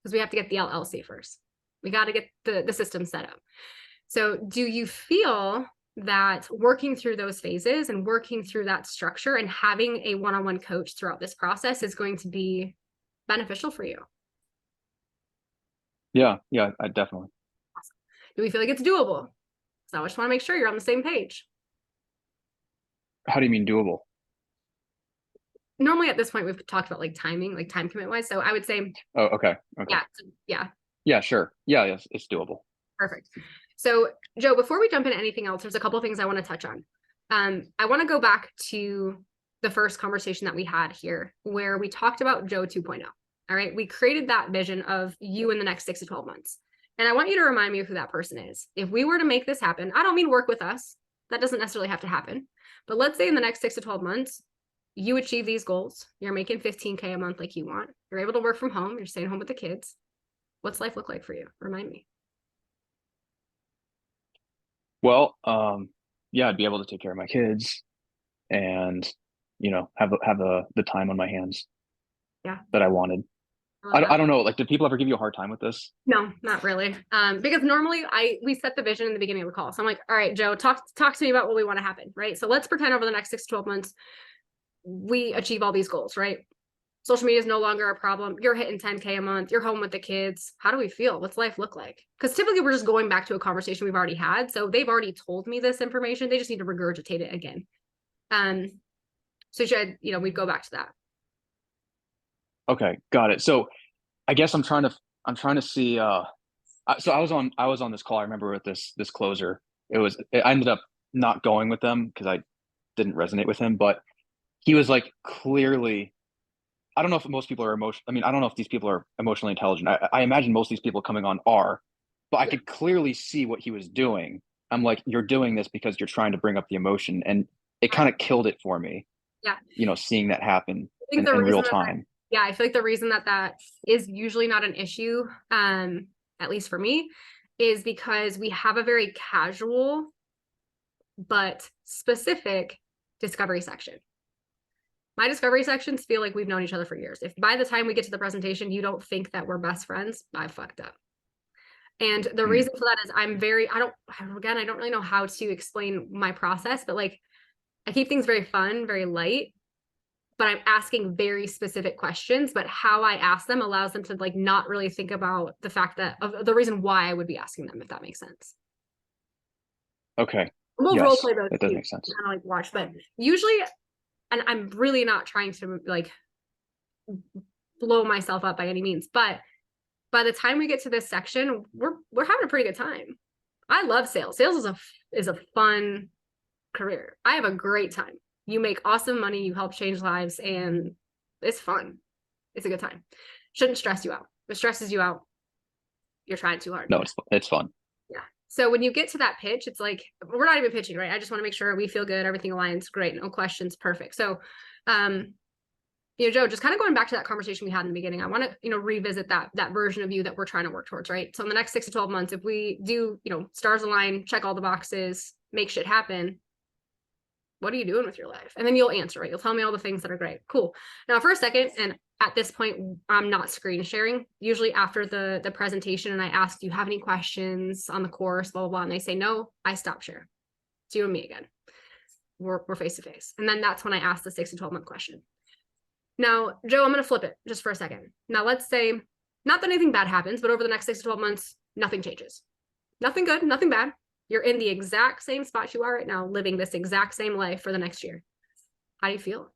Speaker 1: Because we have to get the LLC first. We got to get the system set up. So do you feel that working through those phases and working through that structure and having a one-on-one coach throughout this process is going to be beneficial for you?
Speaker 2: Yeah, I definitely.
Speaker 1: Awesome. Do we feel like it's doable? So I just want to make sure you're on the same page.
Speaker 2: How do you mean doable?
Speaker 1: Normally at this point, we've talked about like timing, like time commitment wise. So I would say,
Speaker 2: Oh, okay. Okay.
Speaker 1: yeah.
Speaker 2: Yeah, sure. Yeah, yes, it's doable.
Speaker 1: Perfect. So Joe, before we jump into anything else, there's a couple of things I want to touch on. I want to go back to the first conversation that we had here, where we talked about Joe 2.0. All right. We created that vision of you in the next 6 to 12 months. And I want you to remind me of who that person is. If we were to make this happen, I don't mean work with us. That doesn't necessarily have to happen. But let's say in the next 6 to 12 months, you achieve these goals. You're making $15K a month like you want. You're able to work from home. You're staying home with the kids. What's life look like for you? Remind me.
Speaker 2: Well, yeah, I'd be able to take care of my kids and, have the time on my hands.
Speaker 1: Yeah.
Speaker 2: That I wanted. I don't know. Like, did people ever give you a hard time with this?
Speaker 1: No, not really. Because normally we set the vision in the beginning of the call. So I'm like, all right, Joe, talk to me about what we want to happen, right? So let's pretend over the next 6 to 12 months, we achieve all these goals, right? Social media is no longer a problem. You're hitting 10K a month. You're home with the kids. How do we feel? What's life look like? Because typically we're just going back to a conversation we've already had. So they've already told me this information. They just need to regurgitate it again. So we'd go back to that.
Speaker 2: Okay, got it. So I guess I'm trying to see, so I was on this call. I remember with this closer. I ended up not going with them because I didn't resonate with him, but he was like clearly, I don't know if most people are I don't know if these people are emotionally intelligent. I imagine most of these people coming on are, but I could clearly see what he was doing. I'm like, you're doing this because you're trying to bring up the emotion, and it kind of killed it for me.
Speaker 1: Yeah.
Speaker 2: Seeing that happen
Speaker 1: in
Speaker 2: real time.
Speaker 1: Yeah, I feel like the reason that is usually not an issue, at least for me, is because we have a very casual but specific discovery section. My discovery sections feel like we've known each other for years. If by the time we get to the presentation, you don't think that we're best friends, I fucked up. And the reason for that is I don't really know how to explain my process, but like I keep things very fun, very light, but I'm asking very specific questions, but how I ask them allows them to like not really think about the fact that of the reason why I would be asking them, if that makes sense.
Speaker 2: Okay.
Speaker 1: We'll
Speaker 2: yes,
Speaker 1: role play those.
Speaker 2: That does make sense.
Speaker 1: Kind of like watch, but usually, and I'm really not trying to like blow myself up by any means, but by the time we get to this section, we're having a pretty good time. I love sales. Sales is a fun career. I have a great time. You make awesome money, you help change lives, and it's fun. It's a good time. Shouldn't stress you out. If it stresses you out, you're trying too hard.
Speaker 2: No, it's fun.
Speaker 1: Yeah. So when you get to that pitch, it's like, we're not even pitching, right? I just want to make sure we feel good. Everything aligns. Great. No questions. Perfect. So, Joe, just kind of going back to that conversation we had in the beginning, I want to, revisit that version of you that we're trying to work towards, right? So in the next 6 to 12 months, if we do, stars align, check all the boxes, make shit happen, what are you doing with your life? And then you'll answer, right? You'll tell me all the things that are great. Cool. Now for a second, and at this point, I'm not screen sharing. Usually after the presentation and I ask, do you have any questions on the course, blah, blah, blah. And they say, no, I stop share. It's you and me again. We're face to face. And then that's when I ask the 6 to 12 month question. Now, Joe, I'm going to flip it just for a second. Now, let's say not that anything bad happens, but over the next 6 to 12 months, nothing changes. Nothing good, nothing bad. You're in the exact same spot you are right now, living this exact same life for the next year. How do you feel?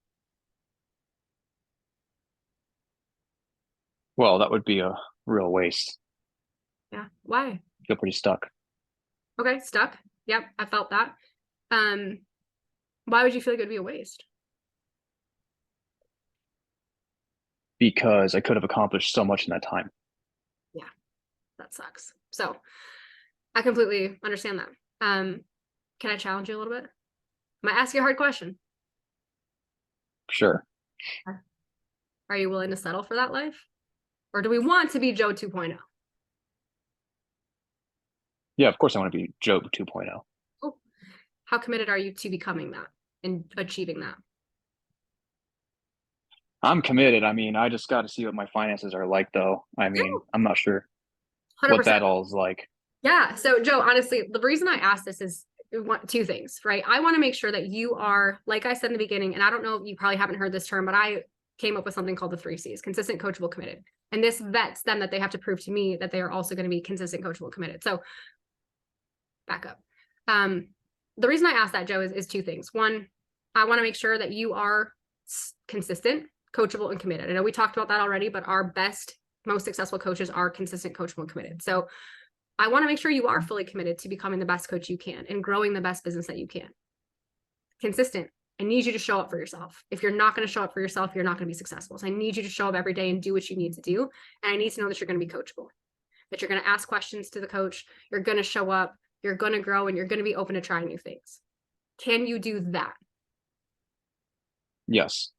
Speaker 2: Well, that would be a real waste.
Speaker 1: Yeah. Why?
Speaker 2: I feel pretty stuck
Speaker 1: Okay, stuck. Yep, I felt that. Um, why would you feel like it would be a waste?
Speaker 2: because I could have accomplished so much in that time.
Speaker 1: Yeah, that sucks. So I completely understand that. Can I challenge you a little bit? I might ask you a hard question.
Speaker 2: Sure.
Speaker 1: Are you willing to settle for that life? Or do we want to be Joe 2.0?
Speaker 2: Yeah, of course I want to be Joe 2.0.
Speaker 1: Oh, how committed are you to becoming that and achieving that?
Speaker 2: I'm committed. I mean, I just got to see what my finances are like, though. I
Speaker 1: Yeah,
Speaker 2: mean, I'm not sure what
Speaker 1: 100%.
Speaker 2: that all is like.
Speaker 1: Yeah. So, Joe, honestly, the reason I asked this is two things, right? I want to make sure that you are, like I said in the beginning, and I don't know if you probably haven't heard this term, but I came up with something called the 3 C's: consistent, coachable, committed. And this vets them that they have to prove to me that they are also going to be consistent, coachable, committed. So, back up. The reason I asked that, Joe, is two things. One, I want to make sure that you are consistent, coachable, and committed. I know we talked about that already, but our best, most successful coaches are consistent, coachable, and committed. So I want to make sure you are fully committed to becoming the best coach you can and growing the best business that you can. Consistent. I need you to show up for yourself. If you're not going to show up for yourself, you're not going to be successful. So I need you to show up every day and do what you need to do. And I need to know that you're going to be coachable, that you're going to ask questions to the coach. You're going to show up, you're going to grow, and you're going to be open to trying new things. Can you do that?
Speaker 2: Yes.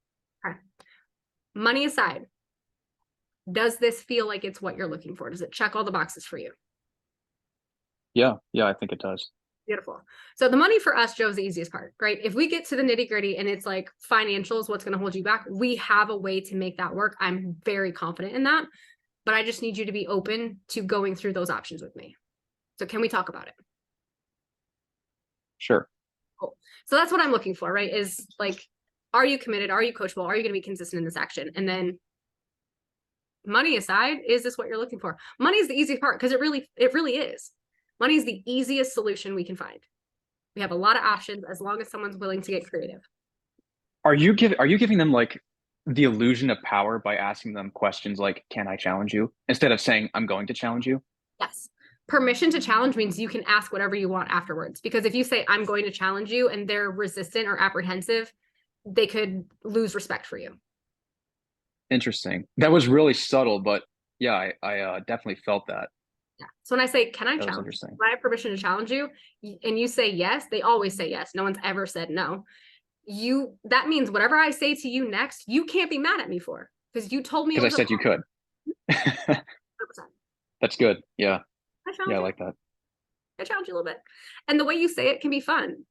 Speaker 1: Okay. Money aside, does this feel like it's what you're looking for? Does it check all the boxes for you?
Speaker 2: Yeah. Yeah, I think it does.
Speaker 1: Beautiful. So the money for us, Joe, is the easiest part, right? If we get to the nitty gritty and it's like financials, what's going to hold you back? We have a way to make that work. I'm very confident in that, but I just need you to be open to going through those options with me. So can we talk about it?
Speaker 2: Sure.
Speaker 1: Cool. So that's what I'm looking for, right? Is like, are you committed? Are you coachable? Are you going to be consistent in this action? And then money aside, is this what you're looking for? Money is the easiest part because it really is. Money is the easiest solution we can find. We have a lot of options as long as someone's willing to get creative.
Speaker 2: Are you giving them like the illusion of power by asking them questions like, "Can I challenge you?" instead of saying, "I'm going to challenge you"?
Speaker 1: Yes. Permission to challenge means you can ask whatever you want afterwards. Because if you say, I'm going to challenge you, and they're resistant or apprehensive, they could lose respect for you.
Speaker 2: Interesting. That was really subtle, but yeah, I definitely felt that.
Speaker 1: Yeah. So when I say, can I
Speaker 2: That was
Speaker 1: challenge you?
Speaker 2: interesting.
Speaker 1: When I have permission to challenge you, and you say yes, they always say yes. No one's ever said no. That means whatever I say to you next, you can't be mad at me for, because you told me it
Speaker 2: Because I
Speaker 1: was a
Speaker 2: said you could.
Speaker 1: 100%.
Speaker 2: That's good. Yeah.
Speaker 1: I
Speaker 2: Yeah,
Speaker 1: challenge
Speaker 2: I
Speaker 1: you.
Speaker 2: like that.
Speaker 1: I challenge you a little bit. And the way you say it can be fun.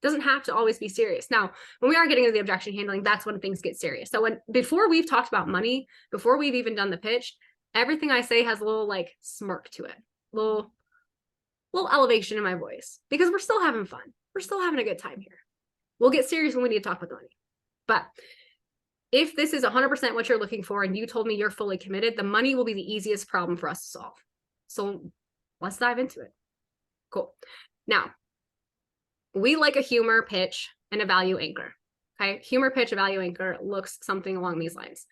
Speaker 1: Doesn't have to always be serious. Now, when we are getting into the objection handling, that's when things get serious. So before we've talked about money, before we've even done the pitch, everything I say has a little like smirk to it, little elevation in my voice, because we're still having fun. We're still having a good time here. We'll get serious when we need to talk about money. But if this is 100% what you're looking for and you told me you're fully committed, the money will be the easiest problem for us to solve. So let's dive into it. Cool. Now, we like a humor pitch and a value anchor. Okay. Humor pitch, a value anchor looks something along these lines.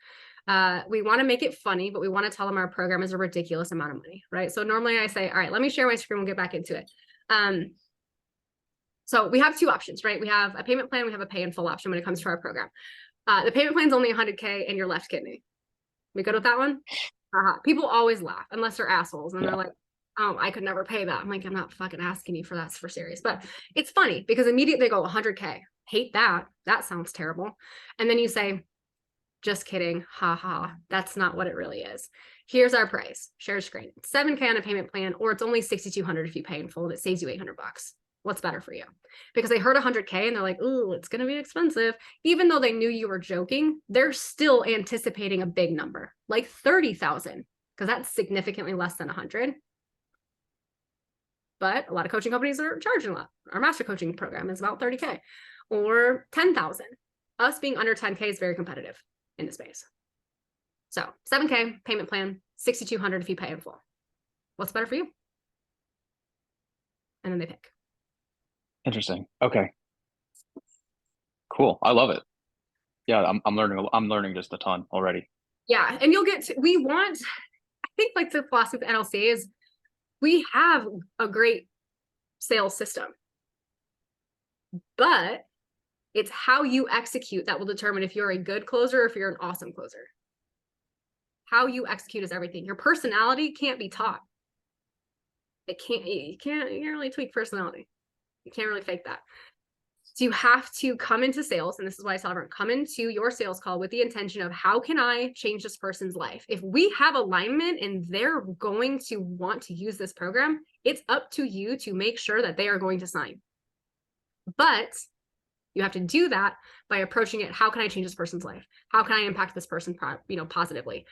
Speaker 1: We want to make it funny, but we want to tell them our program is a ridiculous amount of money, right? So normally I say, all right, let me share my screen. We'll get back into it. So we have two options, right? We have a payment plan. We have a pay in full option when it comes to our program. The payment plan is only 100K and you're left kidney. We good with that one? People always laugh unless they're assholes and
Speaker 2: Yeah.
Speaker 1: they're like, oh, I could never pay that. I'm like, I'm not fucking asking you for that for serious. But it's funny because immediately they go 100K. Hate that. That sounds terrible. And then you say, just kidding. Ha ha. That's not what it really is. Here's our price. Share screen. It's 7K on a payment plan, or it's only 6,200 if you pay in full and it saves you $800. What's better for you? Because they heard 100K and they're like, ooh, it's going to be expensive. Even though they knew you were joking, they're still anticipating a big number, like 30,000, because that's significantly less than 100. But a lot of coaching companies are charging a lot. Our master coaching program is about 30K or 10,000. Us being under 10K is very competitive in the space. So 7K payment plan, 6,200 if you pay in full. What's better for you? And then they pick.
Speaker 2: Interesting. Okay. Cool. I love it. Yeah, I'm learning just a ton already.
Speaker 1: Yeah. And you'll get to, we want, I think like the philosophy of NLCA is we have a great sales system, but it's how you execute that will determine if you're a good closer or if you're an awesome closer. How you execute is everything. Your personality can't be taught. You can't really tweak personality. You can't really fake that. So you have to come into sales, and this is why I tell everyone, come into your sales call with the intention of how can I change this person's life? If we have alignment and they're going to want to use this program, it's up to you to make sure that they are going to sign. But you have to do that by approaching it. How can I change this person's life? How can I impact this person, positively?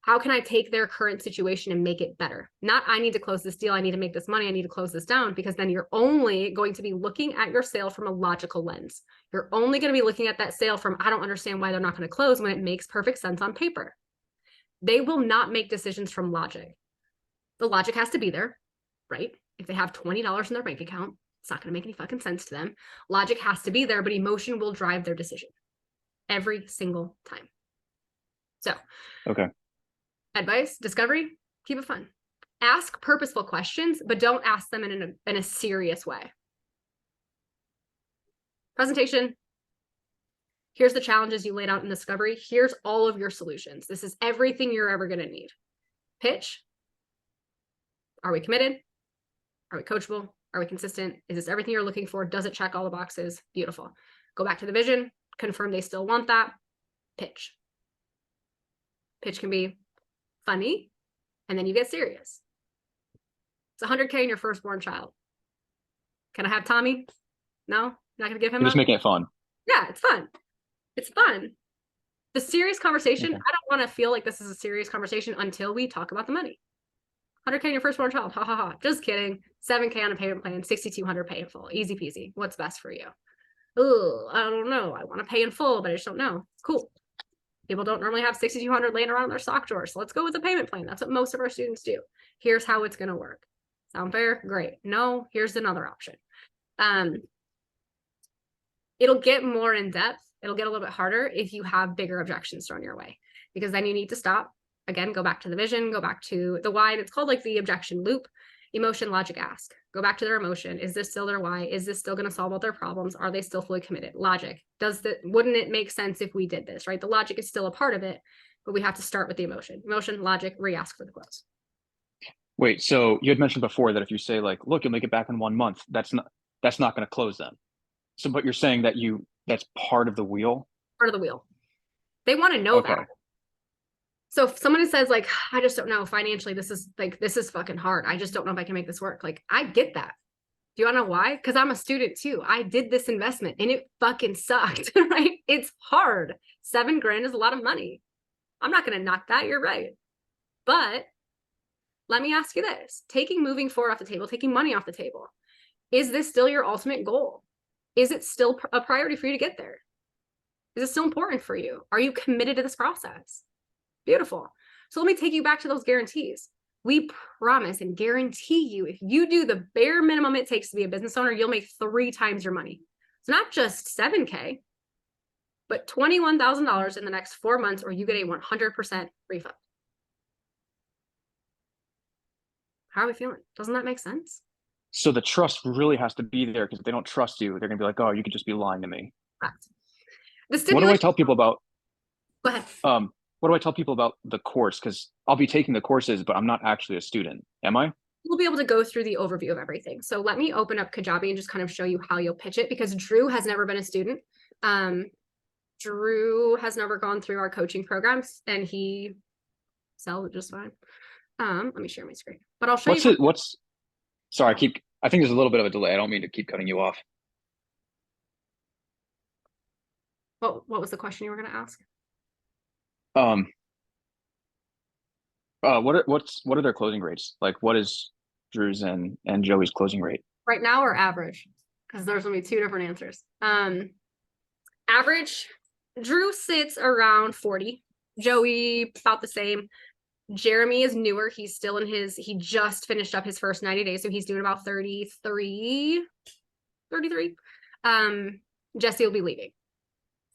Speaker 1: How can I take their current situation and make it better? Not, I need to close this deal. I need to make this money. I need to close this down, because then you're only going to be looking at your sale from a logical lens. You're only going to be looking at that sale from, I don't understand why they're not going to close, when it makes perfect sense on paper. They will not make decisions from logic. The logic has to be there, right? If they have $20 in their bank account, it's not going to make any fucking sense to them. Logic has to be there, but emotion will drive their decision every single time. So,
Speaker 2: Okay.
Speaker 1: advice, discovery, keep it fun. Ask purposeful questions, but don't ask them in a serious way. Presentation. Here's the challenges you laid out in discovery. Here's all of your solutions. This is everything you're ever going to need. Pitch. Are we committed? Are we coachable? Are we consistent? Is this everything you're looking for? Does it check all the boxes? Beautiful. Go back to the vision, confirm they still want that. Pitch. Pitch can be funny, and then you get serious. It's 100K in your firstborn child. Can I have Tommy? No? Not gonna give him
Speaker 2: You're just making it fun.
Speaker 1: Yeah, it's fun. It's fun. The serious conversation,
Speaker 2: Okay.
Speaker 1: I don't want to feel like this is a serious conversation until we talk about the money. 100K in your firstborn child. Ha ha ha. Just kidding. 7K on a payment plan, 6,200 pay in full. Easy peasy. What's best for you? Oh, I don't know. I want to pay in full, but I just don't know. It's cool. People don't normally have 6,200 laying around in their sock drawer. So let's go with a payment plan. That's what most of our students do. Here's how it's going to work. Sound fair? Great. No, here's another option. It'll get more in depth. It'll get a little bit harder if you have bigger objections thrown your way, because then you need to stop. Again, go back to the vision, go back to the why. And it's called like the objection loop. Emotion, logic, ask. Go back to their emotion. Is this still their why? Is this still going to solve all their problems? Are they still fully committed? Logic. Wouldn't it make sense if we did this, right? The logic is still a part of it, but we have to start with the emotion. Emotion, logic, re-ask for the close.
Speaker 2: Wait, so you had mentioned before that if you say like, look, you'll make it back in 1 month, that's not going to close then. So, but you're saying that that's part of the wheel?
Speaker 1: Part of the wheel. They want to know that. So if someone says like, I just don't know financially, this is fucking hard. I just don't know if I can make this work. Like, I get that. Do you want to know why? Because I'm a student too. I did this investment and it fucking sucked, right? It's hard. $7,000 is a lot of money. I'm not going to knock that. You're right. But let me ask you this. Taking moving forward off the table, taking money off the table. Is this still your ultimate goal? Is it still a priority for you to get there? Is it still important for you? Are you committed to this process? Beautiful. So let me take you back to those guarantees. We promise and guarantee you, if you do the bare minimum it takes to be a business owner, you'll make 3 times your money. It's not just 7K, but $21,000 in the next 4 months, or you get a 100% refund. How are we feeling? Doesn't that make sense?
Speaker 2: So the trust really has to be there, because if they don't trust you, they're going to be like, oh, you could just be lying to me.
Speaker 1: Correct.
Speaker 2: What do I tell people about?
Speaker 1: Go ahead.
Speaker 2: What do I tell people about the course? Because I'll be taking the courses, but I'm not actually a student. Am I?
Speaker 1: We'll be able to go through the overview of everything. So let me open up Kajabi and just kind of show you how you'll pitch it, because Drew has never been a student. Drew has never gone through our coaching programs, and he sells it just fine. Let me share my screen, but I'll show you.
Speaker 2: Sorry, I think there's a little bit of a delay. I don't mean to keep cutting you off.
Speaker 1: What was the question you were going to ask?
Speaker 2: What are their closing rates? Like, what is Drew's and Joey's closing rate?
Speaker 1: Right now, or average? Because there's going to be 2 different answers. Average, Drew sits around 40. Joey, about the same. Jeremy is newer. He's still he just finished up his first 90 days. So he's doing about 33. Jesse will be leaving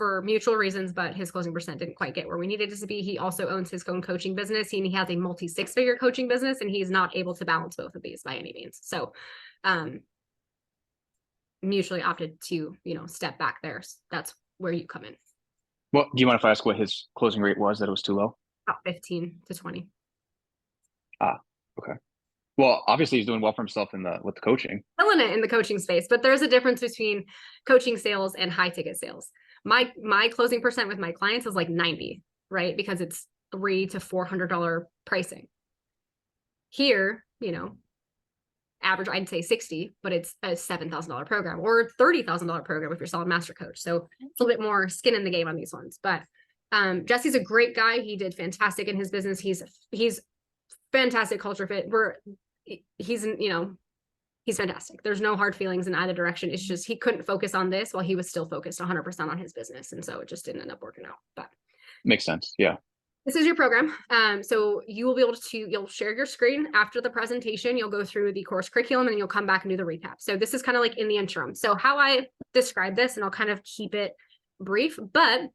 Speaker 1: for mutual reasons, but his closing percent didn't quite get where we needed it to be. He also owns his own coaching business. He has a multi six-figure coaching business, and he's not able to balance both of these by any means. So mutually opted to, step back there. So that's where you come in.
Speaker 2: Well, do you mind if I ask what his closing rate was that it was too low?
Speaker 1: About 15 to 20.
Speaker 2: Okay. Well, obviously he's doing well for himself with the coaching.
Speaker 1: Killing it in the coaching space, but there's a difference between coaching sales and high ticket sales. My closing percent with my clients is like 90, right? Because it's $300 to $400 pricing. Here, average, I'd say 60, but it's a $7,000 program or $30,000 program if you're selling master coach. So it's a little bit more skin in the game on these ones. But Jesse's a great guy. He did fantastic in his business. He's fantastic culture fit. He's fantastic. There's no hard feelings in either direction. It's just he couldn't focus on this while he was still focused 100% on his business. And so it just didn't end up working out. But
Speaker 2: makes sense. Yeah.
Speaker 1: This is your program. So you will be able to, you'll share your screen after the presentation. You'll go through the course curriculum and you'll come back and do the recap. So this is kind of like in the interim. So how I describe this, and I'll kind of keep it brief, but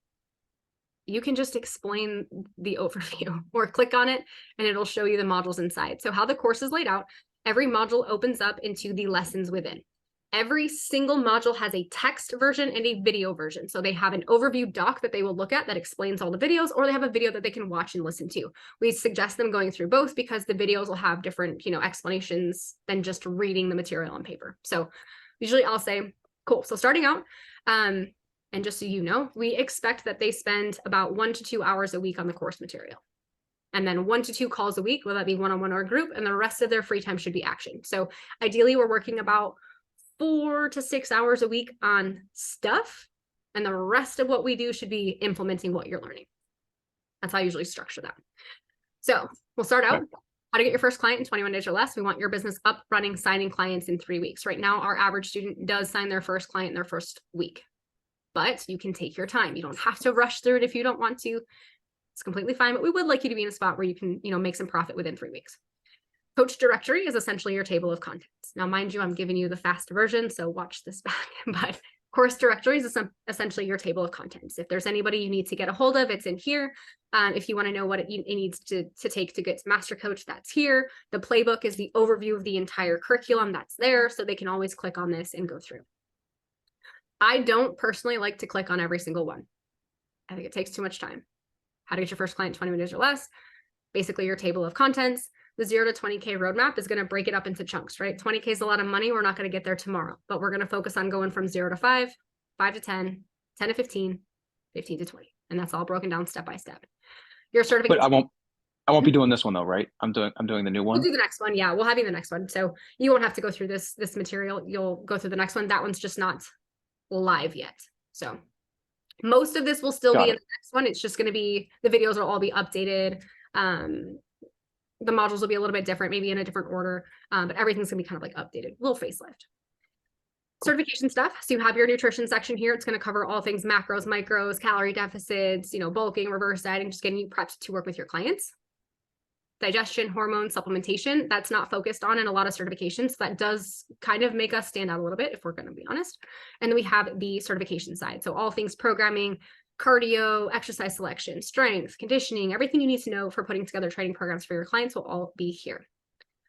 Speaker 1: you can just explain the overview or click on it and it'll show you the modules inside. So how the course is laid out, every module opens up into the lessons within. Every single module has a text version and a video version. So they have an overview doc that they will look at that explains all the videos, or they have a video that they can watch and listen to. We suggest them going through both because the videos will have different, explanations than just reading the material on paper. So usually I'll say, cool. So starting out, and just so you know, we expect that they spend about 1 to 2 hours a week on the course material. And then 1 to 2 calls a week, whether that be one-on-one or a group, and the rest of their free time should be action. So ideally we're working about 4 to 6 hours a week on stuff, and the rest of what we do should be implementing what you're learning. That's how I usually structure that. So we'll start out. How to get your first client in 21 days or less. We want your business up, running, signing clients in 3 weeks. Right now, our average student does sign their first client in their first week, but you can take your time. You don't have to rush through it if you don't want to. It's completely fine, but we would like you to be in a spot where you can, make some profit within 3 weeks. Coach directory is essentially your table of contents. Now, mind you, I'm giving you the fast version, so watch this back. But course directory is essentially your table of contents. If there's anybody you need to get a hold of, it's in here. If you want to know what it needs to take to get to Master Coach, that's here. The playbook is the overview of the entire curriculum. That's there, so they can always click on this and go through. I don't personally like to click on every single one. I think it takes too much time. How to get your first client in 21 days or less. Basically, your table of contents. The 0 to 20K roadmap is going to break it up into chunks, right? 20K is a lot of money. We're not going to get there tomorrow, but we're going to focus on going from 0 to 5, 5 to 10, 10 to 15, 15 to 20. And that's all broken down step by step. Your certification.
Speaker 2: But I won't be doing this one though, right? I'm doing the new one.
Speaker 1: We'll do the next one. Yeah, we'll have you in the next one. So you won't have to go through this material. You'll go through the next one. That one's just not live yet. So most of this will still be in the next one. It's just going to be, the videos will all be updated. The modules will be a little bit different, maybe in a different order, but everything's gonna be kind of like updated, little facelift. Certification stuff. So you have your nutrition section here. It's going to cover all things macros, micros, calorie deficits, bulking, reverse dieting, just getting you prepped to work with your clients. Digestion, hormone, supplementation, that's not focused on in a lot of certifications. So that does kind of make us stand out a little bit, if we're going to be honest. And then we have the certification side. So all things programming, cardio, exercise selection, strength, conditioning, everything you need to know for putting together training programs for your clients will all be here.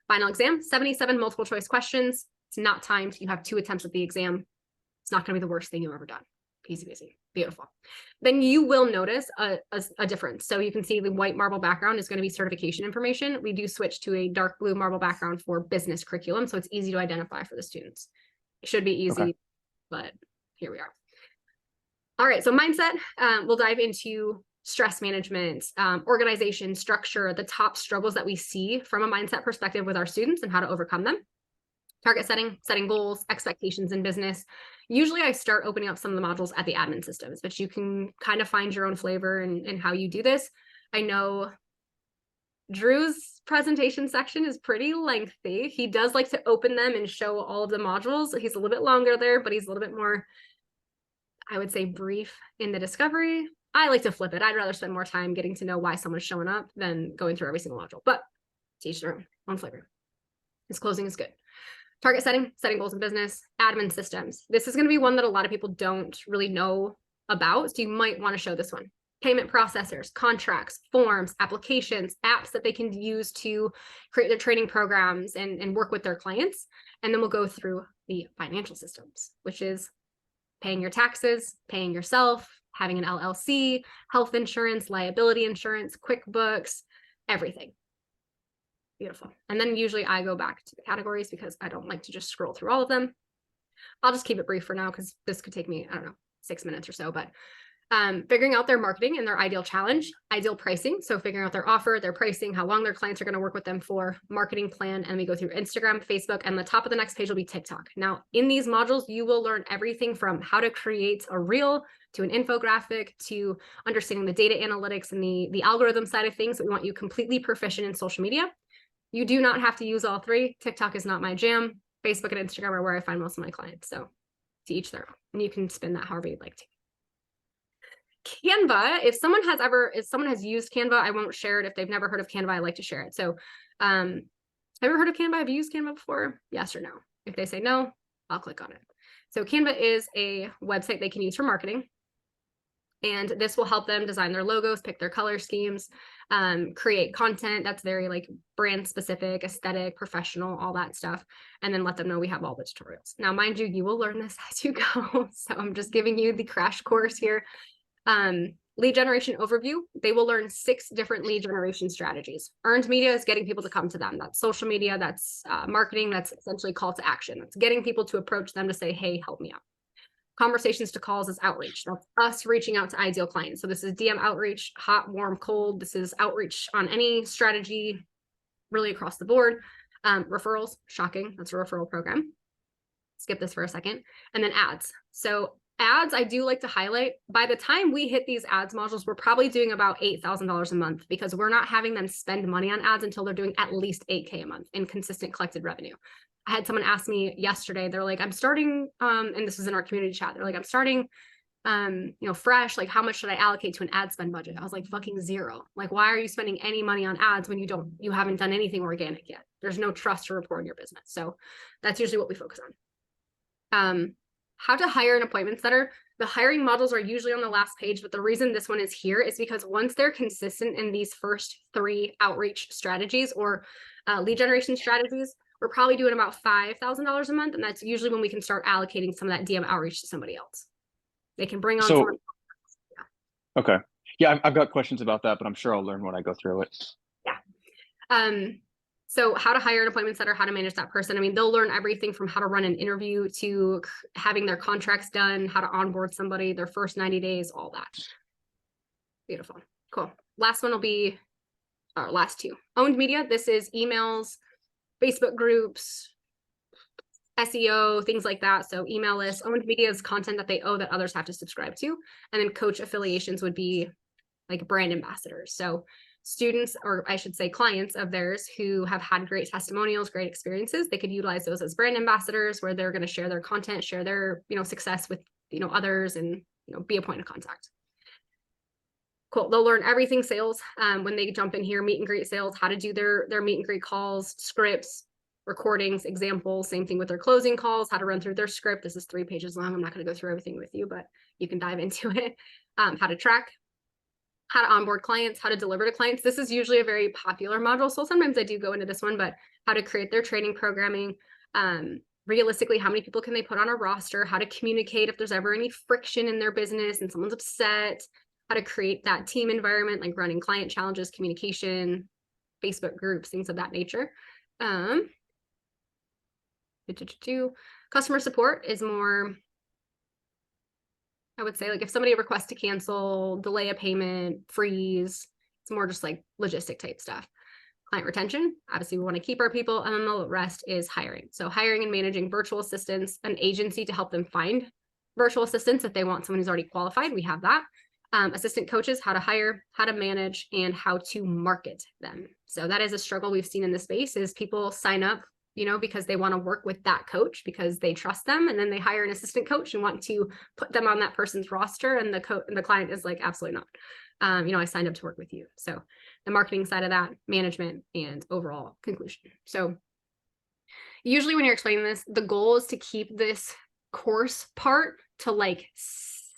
Speaker 1: Final exam, 77 multiple choice questions. It's not timed. You have 2 attempts at the exam. It's not going to be the worst thing you've ever done. Easy peasy, beautiful. Then you will notice a difference. So you can see the white marble background is going to be certification information. We do switch to a dark blue marble background for business curriculum. So it's easy to identify for the students. It should be easy, but here we are. All right, so mindset, we'll dive into stress management, organization, structure, the top struggles that we see from a mindset perspective with our students and how to overcome them. Target setting goals, expectations in business. Usually I start opening up some of the modules at the admin systems, but you can kind of find your own flavor in how you do this. I know Drew's presentation section is pretty lengthy. He does like to open them and show all of the modules. He's a little bit longer there, but he's a little bit more, I would say, brief in the discovery. I like to flip it. I'd rather spend more time getting to know why someone's showing up than going through every single module, but teach their own flavor. His closing is good. Target setting goals in business, admin systems. This is going to be one that a lot of people don't really know about. So you might want to show this one. Payment processors, contracts, forms, applications, apps that they can use to create their training programs and work with their clients. And then we'll go through the financial systems, which is paying your taxes, paying yourself, having an LLC, health insurance, liability insurance, QuickBooks, everything. Beautiful. And then usually I go back to the categories because I don't like to just scroll through all of them. I'll just keep it brief for now because this could take me, I don't know, 6 minutes or so, but figuring out their marketing and their ideal challenge, ideal pricing. So figuring out their offer, their pricing, how long their clients are going to work with them for, marketing plan, and we go through Instagram, Facebook, and the top of the next page will be TikTok. Now, in these modules, you will learn everything from how to create a reel to an infographic to understanding the data analytics and the algorithm side of things. We want you completely proficient in social media. You do not have to use all three. TikTok is not my jam. Facebook and Instagram are where I find most of my clients. So to each their own, and you can spin that however you'd like to. Canva, if someone has used Canva, I won't share it. If they've never heard of Canva, I like to share it. So have you ever heard of Canva? Have you used Canva before? Yes or no? If they say no, I'll click on it. So Canva is a website they can use for marketing. And this will help them design their logos, pick their color schemes, create content that's very like brand specific, aesthetic, professional, all that stuff, and then let them know we have all the tutorials. Now, mind you, you will learn this as you go. So I'm just giving you the crash course here. Lead generation overview. They will learn 6 different lead generation strategies. Earned media is getting people to come to them. That's social media, that's marketing, that's essentially call to action. That's getting people to approach them to say, hey, help me out. Conversations to calls is outreach. That's us reaching out to ideal clients. So this is DM outreach, hot, warm, cold. This is outreach on any strategy, really across the board. Referrals, shocking. That's a referral program. Skip this for a second. And then ads. So ads, I do like to highlight. By the time we hit these ads modules, we're probably doing about $8,000 a month because we're not having them spend money on ads until they're doing at least $8K a month in consistent collected revenue. I had someone ask me yesterday, they're like, I'm starting, and this was in our community chat. They're like, I'm starting, fresh, like how much should I allocate to an ad spend budget? I was like, fucking zero. Like, why are you spending any money on ads when you haven't done anything organic yet? There's no trust to report in your business. So that's usually what we focus on. How to hire an appointment setter. The hiring models are usually on the last page, but the reason this one is here is because once they're consistent in these first 3 outreach strategies or lead generation strategies, we're probably doing about $5,000 a month. And that's usually when we can start allocating some of that DM outreach to somebody else. They can bring on someone.
Speaker 2: Yeah. Okay. Yeah, I've got questions about that, but I'm sure I'll learn when I go through it.
Speaker 1: Yeah. So how to hire an appointment setter, how to manage that person. I mean, they'll learn everything from how to run an interview to having their contracts done, how to onboard somebody, their first 90 days, all that. Beautiful. Cool. Last one will be our last 2. Owned media. This is emails, Facebook groups, SEO, things like that. So email lists. Owned media is content that they owe that others have to subscribe to. And then coach affiliations would be like brand ambassadors. So students, or I should say clients of theirs who have had great testimonials, great experiences, they could utilize those as brand ambassadors where they're going to share their content, share their, success with, others and, be a point of contact. Cool. They'll learn everything sales when they jump in here, meet and greet sales, how to do their meet and greet calls, scripts, recordings, examples, same thing with their closing calls, how to run through their script. This is 3 pages long. I'm not going to go through everything with you, but you can dive into it. How to track, how to onboard clients, how to deliver to clients. This is usually a very popular module. So sometimes I do go into this one, but how to create their training programming. Realistically, how many people can they put on a roster, how to communicate if there's ever any friction in their business and someone's upset, how to create that team environment, like running client challenges, communication, Facebook groups, things of that nature. Customer support is more, I would say, like if somebody requests to cancel, delay a payment, freeze, it's more just like logistic type stuff. Client retention, obviously we want to keep our people, and then the rest is hiring. So hiring and managing virtual assistants, an agency to help them find virtual assistants if they want someone who's already qualified, we have that. Assistant coaches, how to hire, how to manage, and how to market them. So that is a struggle we've seen in this space is people sign up, because they want to work with that coach because they trust them. And then they hire an assistant coach and want to put them on that person's roster. And the client is like, absolutely not. I signed up to work with you. So the marketing side of that, management, and overall conclusion. So usually when you're explaining this, the goal is to keep this course part to like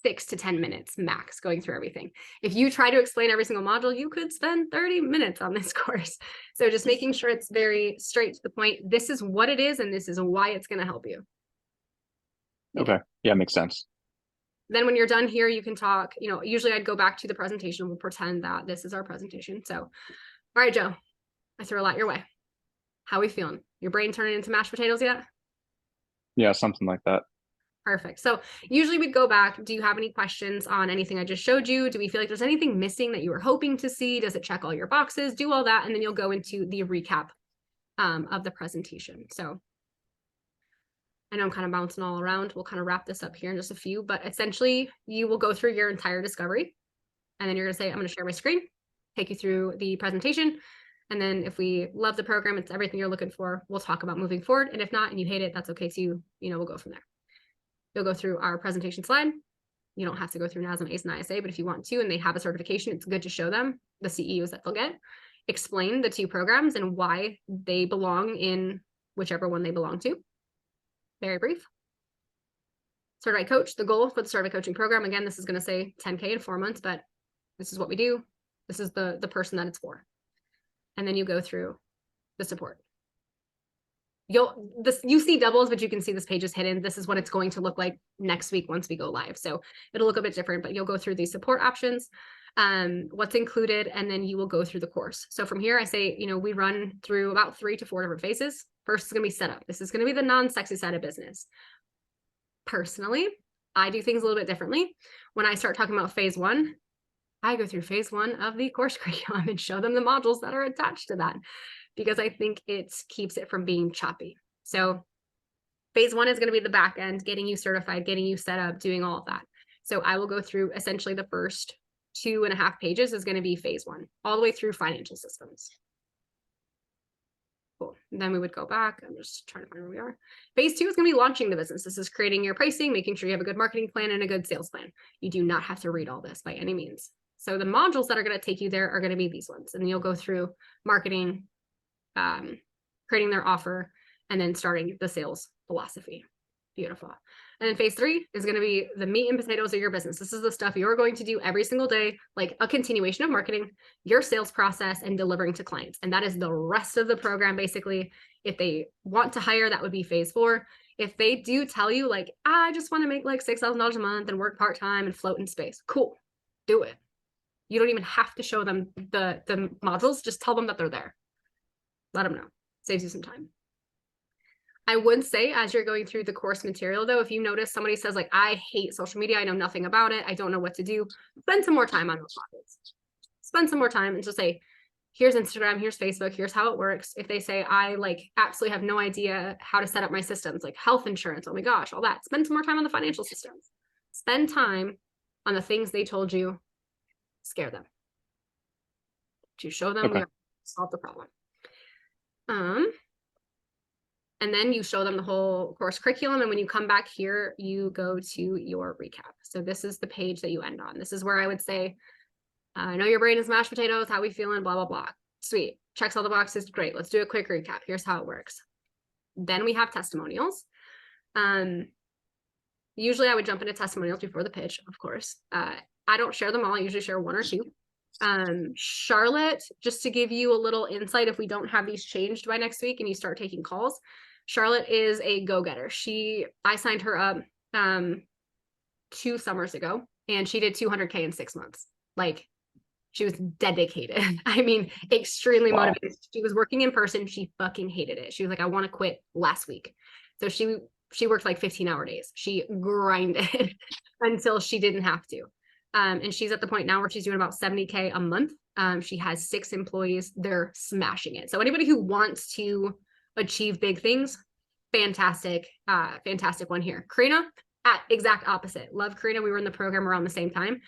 Speaker 1: 6 to 10 minutes max going through everything. If you try to explain every single module, you could spend 30 minutes on this course. So just making sure it's very straight to the point. This is what it is, and this is why it's going to help you.
Speaker 2: Okay. Yeah, makes sense.
Speaker 1: Then when you're done here, you can talk, usually I'd go back to the presentation. We'll pretend that this is our presentation. So, all right, Joe, I threw a lot your way. How are we feeling? Your brain turning into mashed potatoes yet?
Speaker 2: Yeah, something like that.
Speaker 1: Perfect. So usually we'd go back. Do you have any questions on anything I just showed you? Do we feel like there's anything missing that you were hoping to see? Does it check all your boxes? Do all that, and then you'll go into the recap of the presentation. So I know I'm kind of bouncing all around. We'll kind of wrap this up here in just a few, but essentially you will go through your entire discovery, and then you're going to say, I'm going to share my screen, take you through the presentation. And then if we love the program, it's everything you're looking for, we'll talk about moving forward. And if not, and you hate it, that's okay too. We'll go from there. You'll go through our presentation slide. You don't have to go through NASM, ACE, and ISA, but if you want to, and they have a certification, it's good to show them the CEUs that they'll get. Explain the two programs and why they belong in whichever one they belong to. Very brief. Certified coach, the goal for the certified coaching program. Again, this is going to say 10K in 4 months, but this is what we do. This is the person that it's for. And then you go through the support. You see doubles, but you can see this page is hidden. This is what it's going to look like next week once we go live. So it'll look a bit different, but you'll go through these support options, what's included, and then you will go through the course. So from here, I say, we run through about 3 to 4 different phases. First is going to be setup. This is going to be the non-sexy side of business. Personally, I do things a little bit differently. When I start talking about phase 1, I go through phase 1 of the course curriculum and show them the modules that are attached to that, because I think it keeps it from being choppy. So phase 1 is going to be the back end, getting you certified, getting you set up, doing all of that. So I will go through essentially the first 2.5 pages is going to be phase 1, all the way through financial systems. Cool. And then we would go back. I'm just trying to find where we are. Phase 2 is going to be launching the business. This is creating your pricing, making sure you have a good marketing plan and a good sales plan. You do not have to read all this by any means. So the modules that are going to take you there are going to be these ones. And you'll go through marketing, creating their offer, and then starting the sales philosophy. Beautiful. And then phase 3 is going to be the meat and potatoes of your business. This is the stuff you're going to do every single day, like a continuation of marketing, your sales process, and delivering to clients. And that is the rest of the program, basically. If they want to hire, that would be phase 4. If they do tell you, like, I just want to make like $6,000 a month and work part-time and float in space, cool, do it. You don't even have to show them the modules. Just tell them that they're there. Let them know. Saves you some time. I would say as you're going through the course material, though, if you notice somebody says, like, I hate social media, I know nothing about it, I don't know what to do, spend some more time on those topics. Spend some more time and just say, here's Instagram, here's Facebook, here's how it works. If they say, I absolutely have no idea how to set up my systems, like health insurance, oh my gosh, all that, spend some more time on the financial systems. Spend time on the things they told you, scare them. To show them we are solve the problem. And then you show them the whole course curriculum. And when you come back here, you go to your recap. So this is the page that you end on. This is where I would say, I know your brain is mashed potatoes. How we feeling? Blah, blah, blah. Sweet. Checks all the boxes. Great. Let's do a quick recap. Here's how it works. Then we have testimonials. Usually I would jump into testimonials before the pitch, of course. I don't share them all. I usually share 1 or 2. Charlotte, just to give you a little insight, if we don't have these changed by next week and you start taking calls, Charlotte is a go-getter. I signed her up 2 summers ago, and she did 200K in 6 months. Like, she was dedicated. I mean, extremely motivated. She was working in person. She fucking hated it. She was like, I want to quit last week. So she worked like 15-hour days. She grinded until she didn't have to. And she's at the point now where she's doing about 70K a month. She has 6 employees. They're smashing it. So anybody who wants to achieve big things, fantastic one here. Karina, at exact opposite. Love Karina. We were in the program around the same time.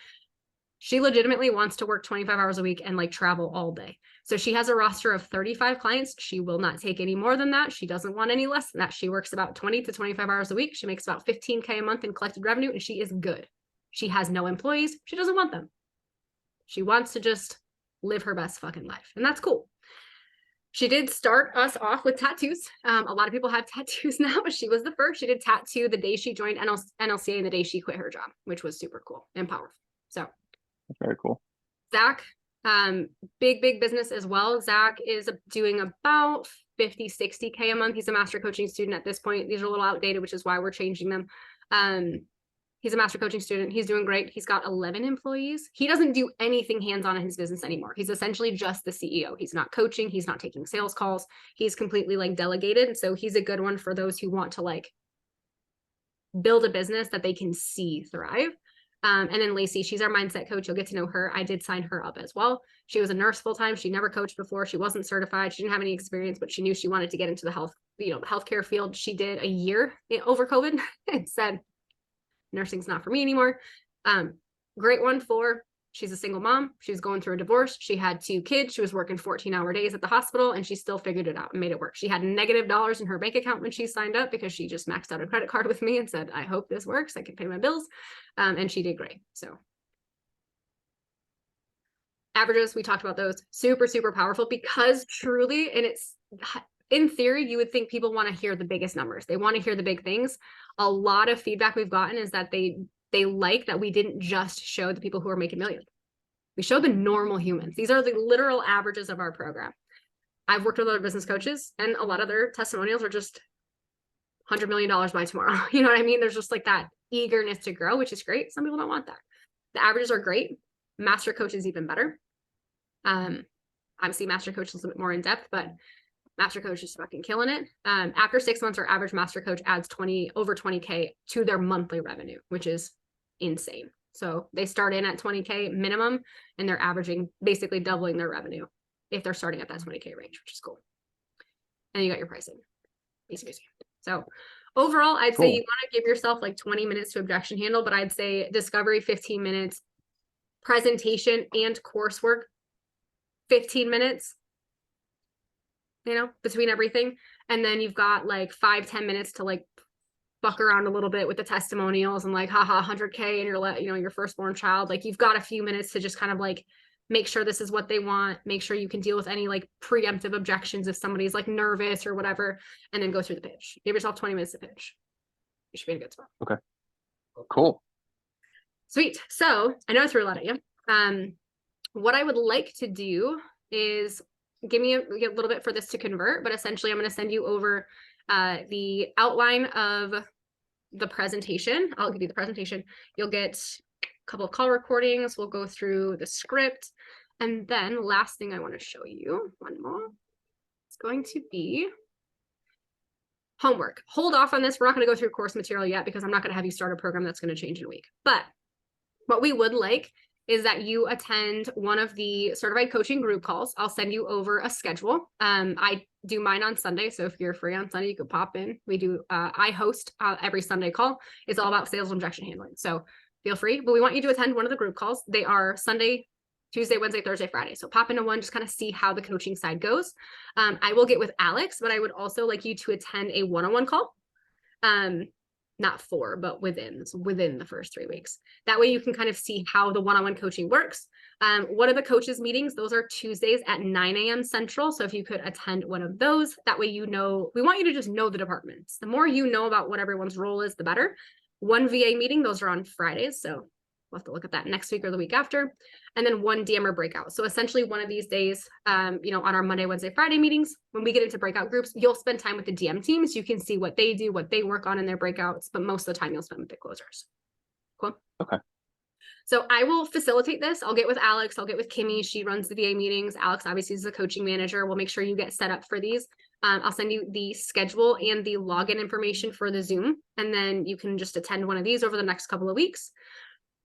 Speaker 1: She legitimately wants to work 25 hours a week and like travel all day. So she has a roster of 35 clients. She will not take any more than that. She doesn't want any less than that. She works about 20 to 25 hours a week. She makes about 15K a month in collected revenue, and she is good. She has no employees. She doesn't want them. She wants to just live her best fucking life. And that's cool. She did start us off with tattoos. A lot of people have tattoos now, but she was the first. She did tattoo the day she joined NLCA and the day she quit her job, which was super cool and powerful. So
Speaker 2: Very cool.
Speaker 1: Zach, big business as well. Zach is doing about 50, 60K a month. He's a master coaching student at this point. These are a little outdated, which is why we're changing them. He's a master coaching student. He's doing great. He's got 11 employees. He doesn't do anything hands-on in his business anymore. He's essentially just the CEO. He's not coaching. He's not taking sales calls. He's completely like delegated. So he's a good one for those who want to like build a business that they can see thrive. And then Lacey, she's our mindset coach. You'll get to know her. I did sign her up as well. She was a nurse full-time. She never coached before. She wasn't certified. She didn't have any experience, but she knew she wanted to get into the healthcare field. She did a year over COVID and said, nursing's not for me anymore. Great one she's a single mom. She was going through a divorce. She had 2 kids. She was working 14-hour days at the hospital and she still figured it out and made it work. She had negative dollars in her bank account when she signed up because she just maxed out a credit card with me and said, I hope this works. I can pay my bills. And she did great. So averages, we talked about those, super, super powerful because truly, and it's in theory, you would think people want to hear the biggest numbers. They want to hear the big things. A lot of feedback we've gotten is that they like that we didn't just show the people who are making millions. We showed the normal humans. These are the literal averages of our program. I've worked with other business coaches and a lot of their testimonials are just $100 million by tomorrow. You know what I mean? There's just like that eagerness to grow, which is great. Some people don't want that. The averages are great. Master coach is even better. Obviously master coach is a little bit more in depth, but master coach is fucking killing it. After 6 months, our average master coach adds over 20K to their monthly revenue, which is insane. So they start in at 20K minimum and they're averaging basically doubling their revenue if they're starting at that 20K range, which is cool. And you got your pricing. Easy. So overall, I'd say you want to give yourself like 20 minutes to objection handle, but I'd say discovery, 15 minutes, presentation and coursework, 15 minutes, between everything. And then you've got like 5-10 minutes to like fuck around a little bit with the testimonials and like, haha, 100K and your firstborn child. Like you've got a few minutes to just kind of like make sure this is what they want, make sure you can deal with any like preemptive objections if somebody's like nervous or whatever, and then go through the pitch. Give yourself 20 minutes to pitch. You should be in a good spot.
Speaker 2: Okay. Cool.
Speaker 1: Sweet. So I know I threw a lot at you. What I would like to do is give me a little bit for this to convert, but essentially I'm going to send you over the outline of the presentation. I'll give you the presentation. You'll get a couple of call recordings. We'll go through the script. And then last thing I want to show you, one more, it's going to be homework. Hold off on this. We're not going to go through course material yet because I'm not going to have you start a program that's going to change in a week. But what we would like is that you attend one of the certified coaching group calls. I'll send you over a schedule. I do mine on Sunday. So if you're free on Sunday, you could pop in. I host every Sunday call. It's all about sales and objection handling. So feel free, but we want you to attend one of the group calls. They are Sunday, Tuesday, Wednesday, Thursday, Friday. So pop into one, just kind of see how the coaching side goes. I will get with Alex, but I would also like you to attend a one-on-one call. Not 4, but within the first 3 weeks. That way you can kind of see how the one-on-one coaching works. What are the coaches meetings? Those are Tuesdays at 9 a.m. Central. So if you could attend one of those, that way we want you to just know the departments. The more you know about what everyone's role is, the better. One VA meeting, those are on Fridays. So we'll have to look at that next week or the week after. And then one DMer breakout. So essentially one of these days, on our Monday, Wednesday, Friday meetings, when we get into breakout groups, you'll spend time with the DM teams. You can see what they do, what they work on in their breakouts, but most of the time you'll spend with the closers. Cool.
Speaker 2: Okay.
Speaker 1: So I will facilitate this. I'll get with Alex. I'll get with Kimmy. She runs the VA meetings. Alex obviously is the coaching manager. We'll make sure you get set up for these. I'll send you the schedule and the login information for the Zoom, and then you can just attend one of these over the next couple of weeks.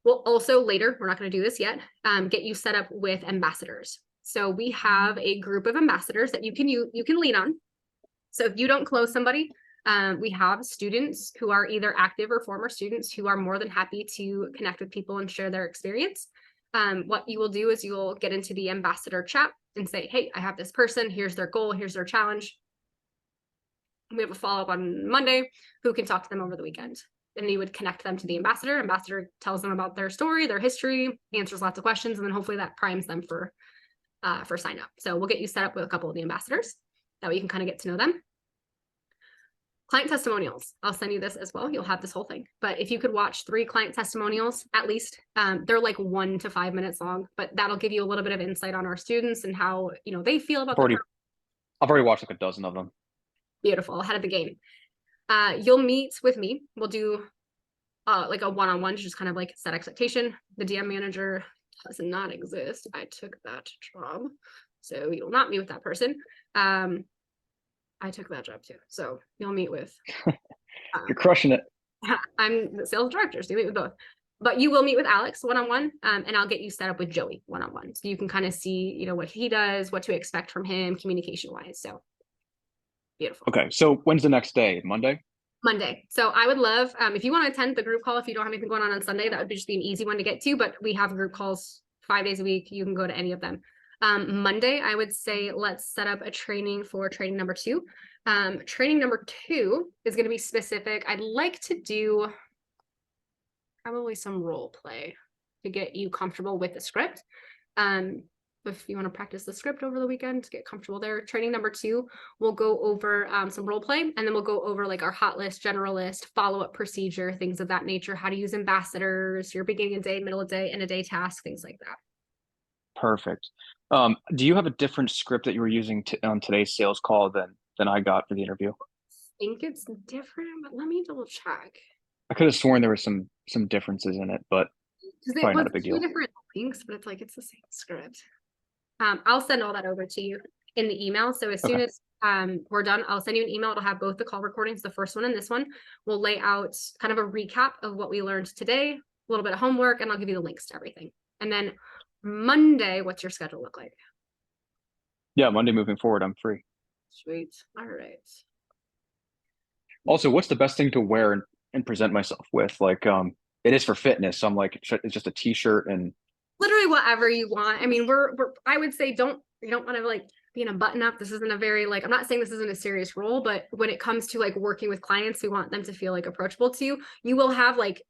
Speaker 1: We'll also later, we're not going to do this yet, get you set up with ambassadors. So we have a group of ambassadors that you can lean on. So if you don't close somebody, we have students who are either active or former students who are more than happy to connect with people and share their experience. What you will do is you'll get into the ambassador chat and say, hey, I have this person. Here's their goal. Here's their challenge. We have a follow-up on Monday. Who can talk to them over the weekend? And you would connect them to the ambassador. Ambassador tells them about their story, their history, answers lots of questions, and then hopefully that primes them for for sign up. So we'll get you set up with a couple of the ambassadors. That way you can kind of get to know them. Client testimonials. I'll send you this as well. You'll have this whole thing. But if you could watch 3 client testimonials at least, they're like 1 to 5 minutes long, but that'll give you a little bit of insight on our students and how, you know, they feel about
Speaker 2: I've already watched like a dozen of them.
Speaker 1: Beautiful, ahead of the game. You'll meet with me. We'll do like a one-on-one to just kind of like set expectation. The DM manager does not exist. I took that job, so you'll not meet with that person. I took that job too, so you'll meet with.
Speaker 2: You're crushing it.
Speaker 1: I'm the sales director, so you meet with both. But you will meet with Alex one-on-one, and I'll get you set up with Joey one-on-one, so you can kind of see, you know, what he does, what to expect from him, communication-wise. So beautiful.
Speaker 2: Okay, so when's the next day? Monday?
Speaker 1: Monday. So I would love, if you want to attend the group call, if you don't have anything going on Sunday, that would just be an easy one to get to, but we have group calls 5 days a week. You can go to any of them. Monday, I would say, let's set up a training for training number 2. Training number 2 is going to be specific. I'd like to do probably some role play to get you comfortable with the script. If you want to practice the script over the weekend to get comfortable there. Training number 2, we'll go over some role play, and then we'll go over like our hot list, general list, follow-up procedure, things of that nature, how to use ambassadors, your beginning of day, middle of day, end of day task, things like that.
Speaker 2: Perfect. Do you have a different script that you were using on today's sales call than I got for the interview?
Speaker 1: I think it's different, but let me double check.
Speaker 2: I could have sworn there was some differences in it, but
Speaker 1: Because
Speaker 2: probably
Speaker 1: it
Speaker 2: not
Speaker 1: was
Speaker 2: a big
Speaker 1: 2
Speaker 2: deal.
Speaker 1: different links, but it's the same script. I'll send all that over to you in the email. So as soon
Speaker 2: Okay.
Speaker 1: as we're done, I'll send you an email. It'll have both the call recordings, the first one and this one. We'll lay out kind of a recap of what we learned today, a little bit of homework, and I'll give you the links to everything. And then Monday, what's your schedule look like?
Speaker 2: Yeah, Monday moving forward, I'm free.
Speaker 1: Sweet. All right.
Speaker 2: Also, what's the best thing to wear and present myself with? Like, it is for fitness, so I'm like, it's just a t-shirt and
Speaker 1: Literally whatever you want. I mean, I would say you don't want to like be in a button up. This isn't a very like, I'm not saying this isn't a serious role, but when it comes to like working with clients, we want them to feel like approachable to you. You will have like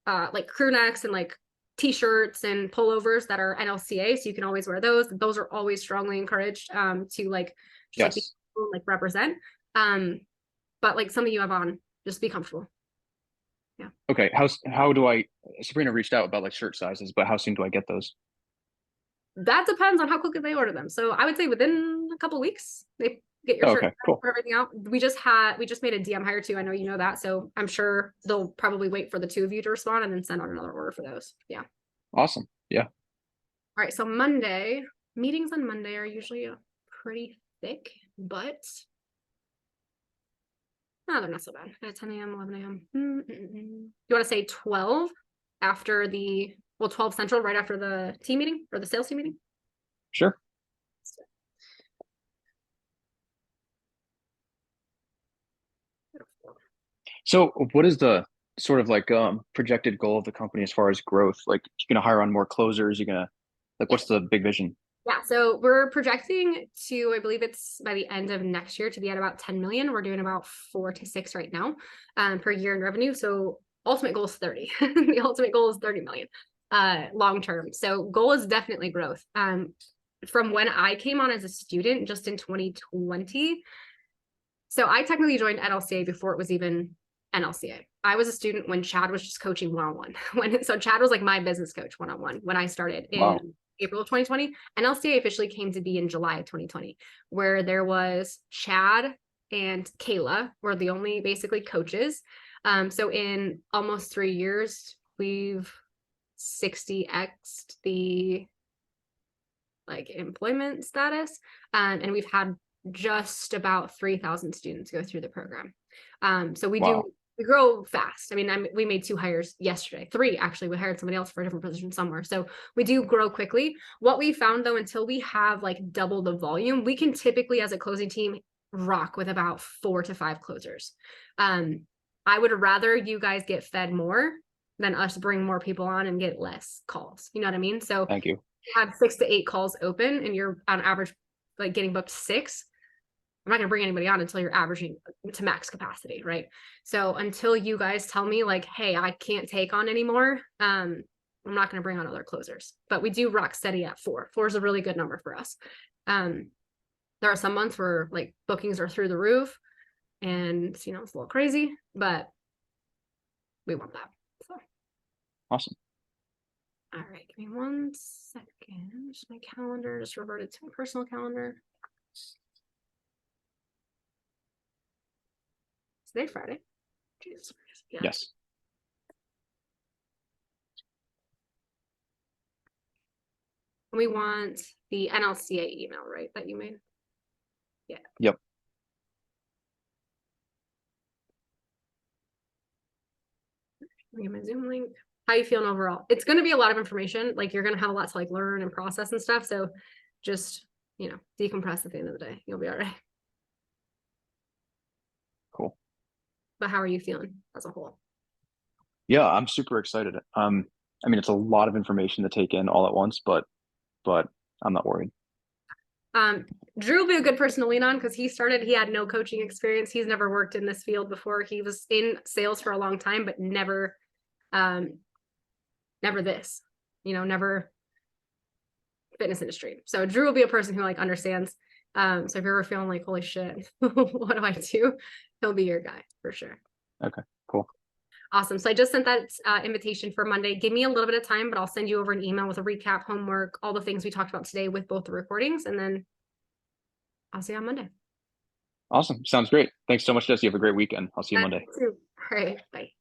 Speaker 1: crew necks and like t-shirts and pullovers that are NLCA, so you can always wear those. Those are always strongly encouraged to like just like,
Speaker 2: yes.
Speaker 1: like represent. But like something you have on, just be comfortable. Yeah.
Speaker 2: Okay, how do I? Sabrina reached out about like shirt sizes, but how soon do I get those?
Speaker 1: That depends on how quickly they order them. So I would say within a couple of weeks, they get your
Speaker 2: Oh,
Speaker 1: shirt,
Speaker 2: okay, cool.
Speaker 1: put everything out. We just made a DM hire too. I know you know that. So I'm sure they'll probably wait for the 2 of you to respond and then send out another order for those. Yeah.
Speaker 2: Awesome. Yeah.
Speaker 1: All right. So Monday, meetings on Monday are usually pretty thick, but no, they're not so bad. At 10 a.m., 11 a.m. You want to say 12 after 12 Central, right after the team meeting or the sales team meeting?
Speaker 2: Sure. So what is the sort of like projected goal of the company as far as growth? Like you're gonna hire on more closers, you're gonna like what's the big vision?
Speaker 1: Yeah, so we're projecting to, I believe it's by the end of next year, to be at about 10 million. We're doing about 4 to 6 right now per year in revenue. So ultimate goal is 30. The ultimate goal is 30 million long term. So goal is definitely growth. From when I came on as a student just in 2020. So I technically joined NLCA before it was even NLCA. I was a student when Chad was just coaching one-on-one. So Chad was like my business coach one-on-one when I started in
Speaker 2: Wow.
Speaker 1: April of 2020. NLCA officially came to be in July of 2020, where there was Chad and Kayla were the only basically coaches. So in almost 3 years, we've 60x'd the like employment status, and we've had just about 3,000 students go through the program. So we
Speaker 2: Wow.
Speaker 1: we grow fast. I mean, we made 2 hires yesterday, 3 actually. We hired somebody else for a different position somewhere. So we do grow quickly. What we found though, until we have like double the volume, we can typically as a closing team rock with about 4 to 5 closers. I would rather you guys get fed more than us bring more people on and get less calls. You know what I mean? So
Speaker 2: Thank you.
Speaker 1: have 6 to 8 calls open and you're on average like getting booked 6. I'm not going to bring anybody on until you're averaging to max capacity, right? So until you guys tell me like, hey, I can't take on anymore, I'm not going to bring on other closers. But we do rock steady at 4. 4 is a really good number for us. There are some months where like bookings are through the roof and it's a little crazy, but we want that. So
Speaker 2: Awesome.
Speaker 1: all right, give me 1 second. Just my calendar just reverted to my personal calendar. Is today Friday? Jesus Christ. Yeah.
Speaker 2: Yes.
Speaker 1: We want the NLCA email, right? That you made. Yeah.
Speaker 2: Yep.
Speaker 1: Let me get my Zoom link. How you feeling overall? It's going to be a lot of information. Like you're going to have a lot to like learn and process and stuff. So just, decompress at the end of the day. You'll be all right.
Speaker 2: Cool.
Speaker 1: But how are you feeling as a whole?
Speaker 2: Yeah, I'm super excited. I mean, it's a lot of information to take in all at once, but I'm not worried.
Speaker 1: Drew will be a good person to lean on because he had no coaching experience. He's never worked in this field before. He was in sales for a long time, but never this, never fitness industry. So Drew will be a person who like understands. So if you're ever feeling like, holy shit, what do I do? He'll be your guy for sure.
Speaker 2: Okay, cool.
Speaker 1: Awesome. So I just sent that invitation for Monday. Give me a little bit of time, but I'll send you over an email with a recap, homework, all the things we talked about today with both the recordings, and then I'll see you on Monday.
Speaker 2: Awesome. Sounds great. Thanks so much, Jesse. Have a great weekend. I'll see you Monday.
Speaker 1: All right. Bye.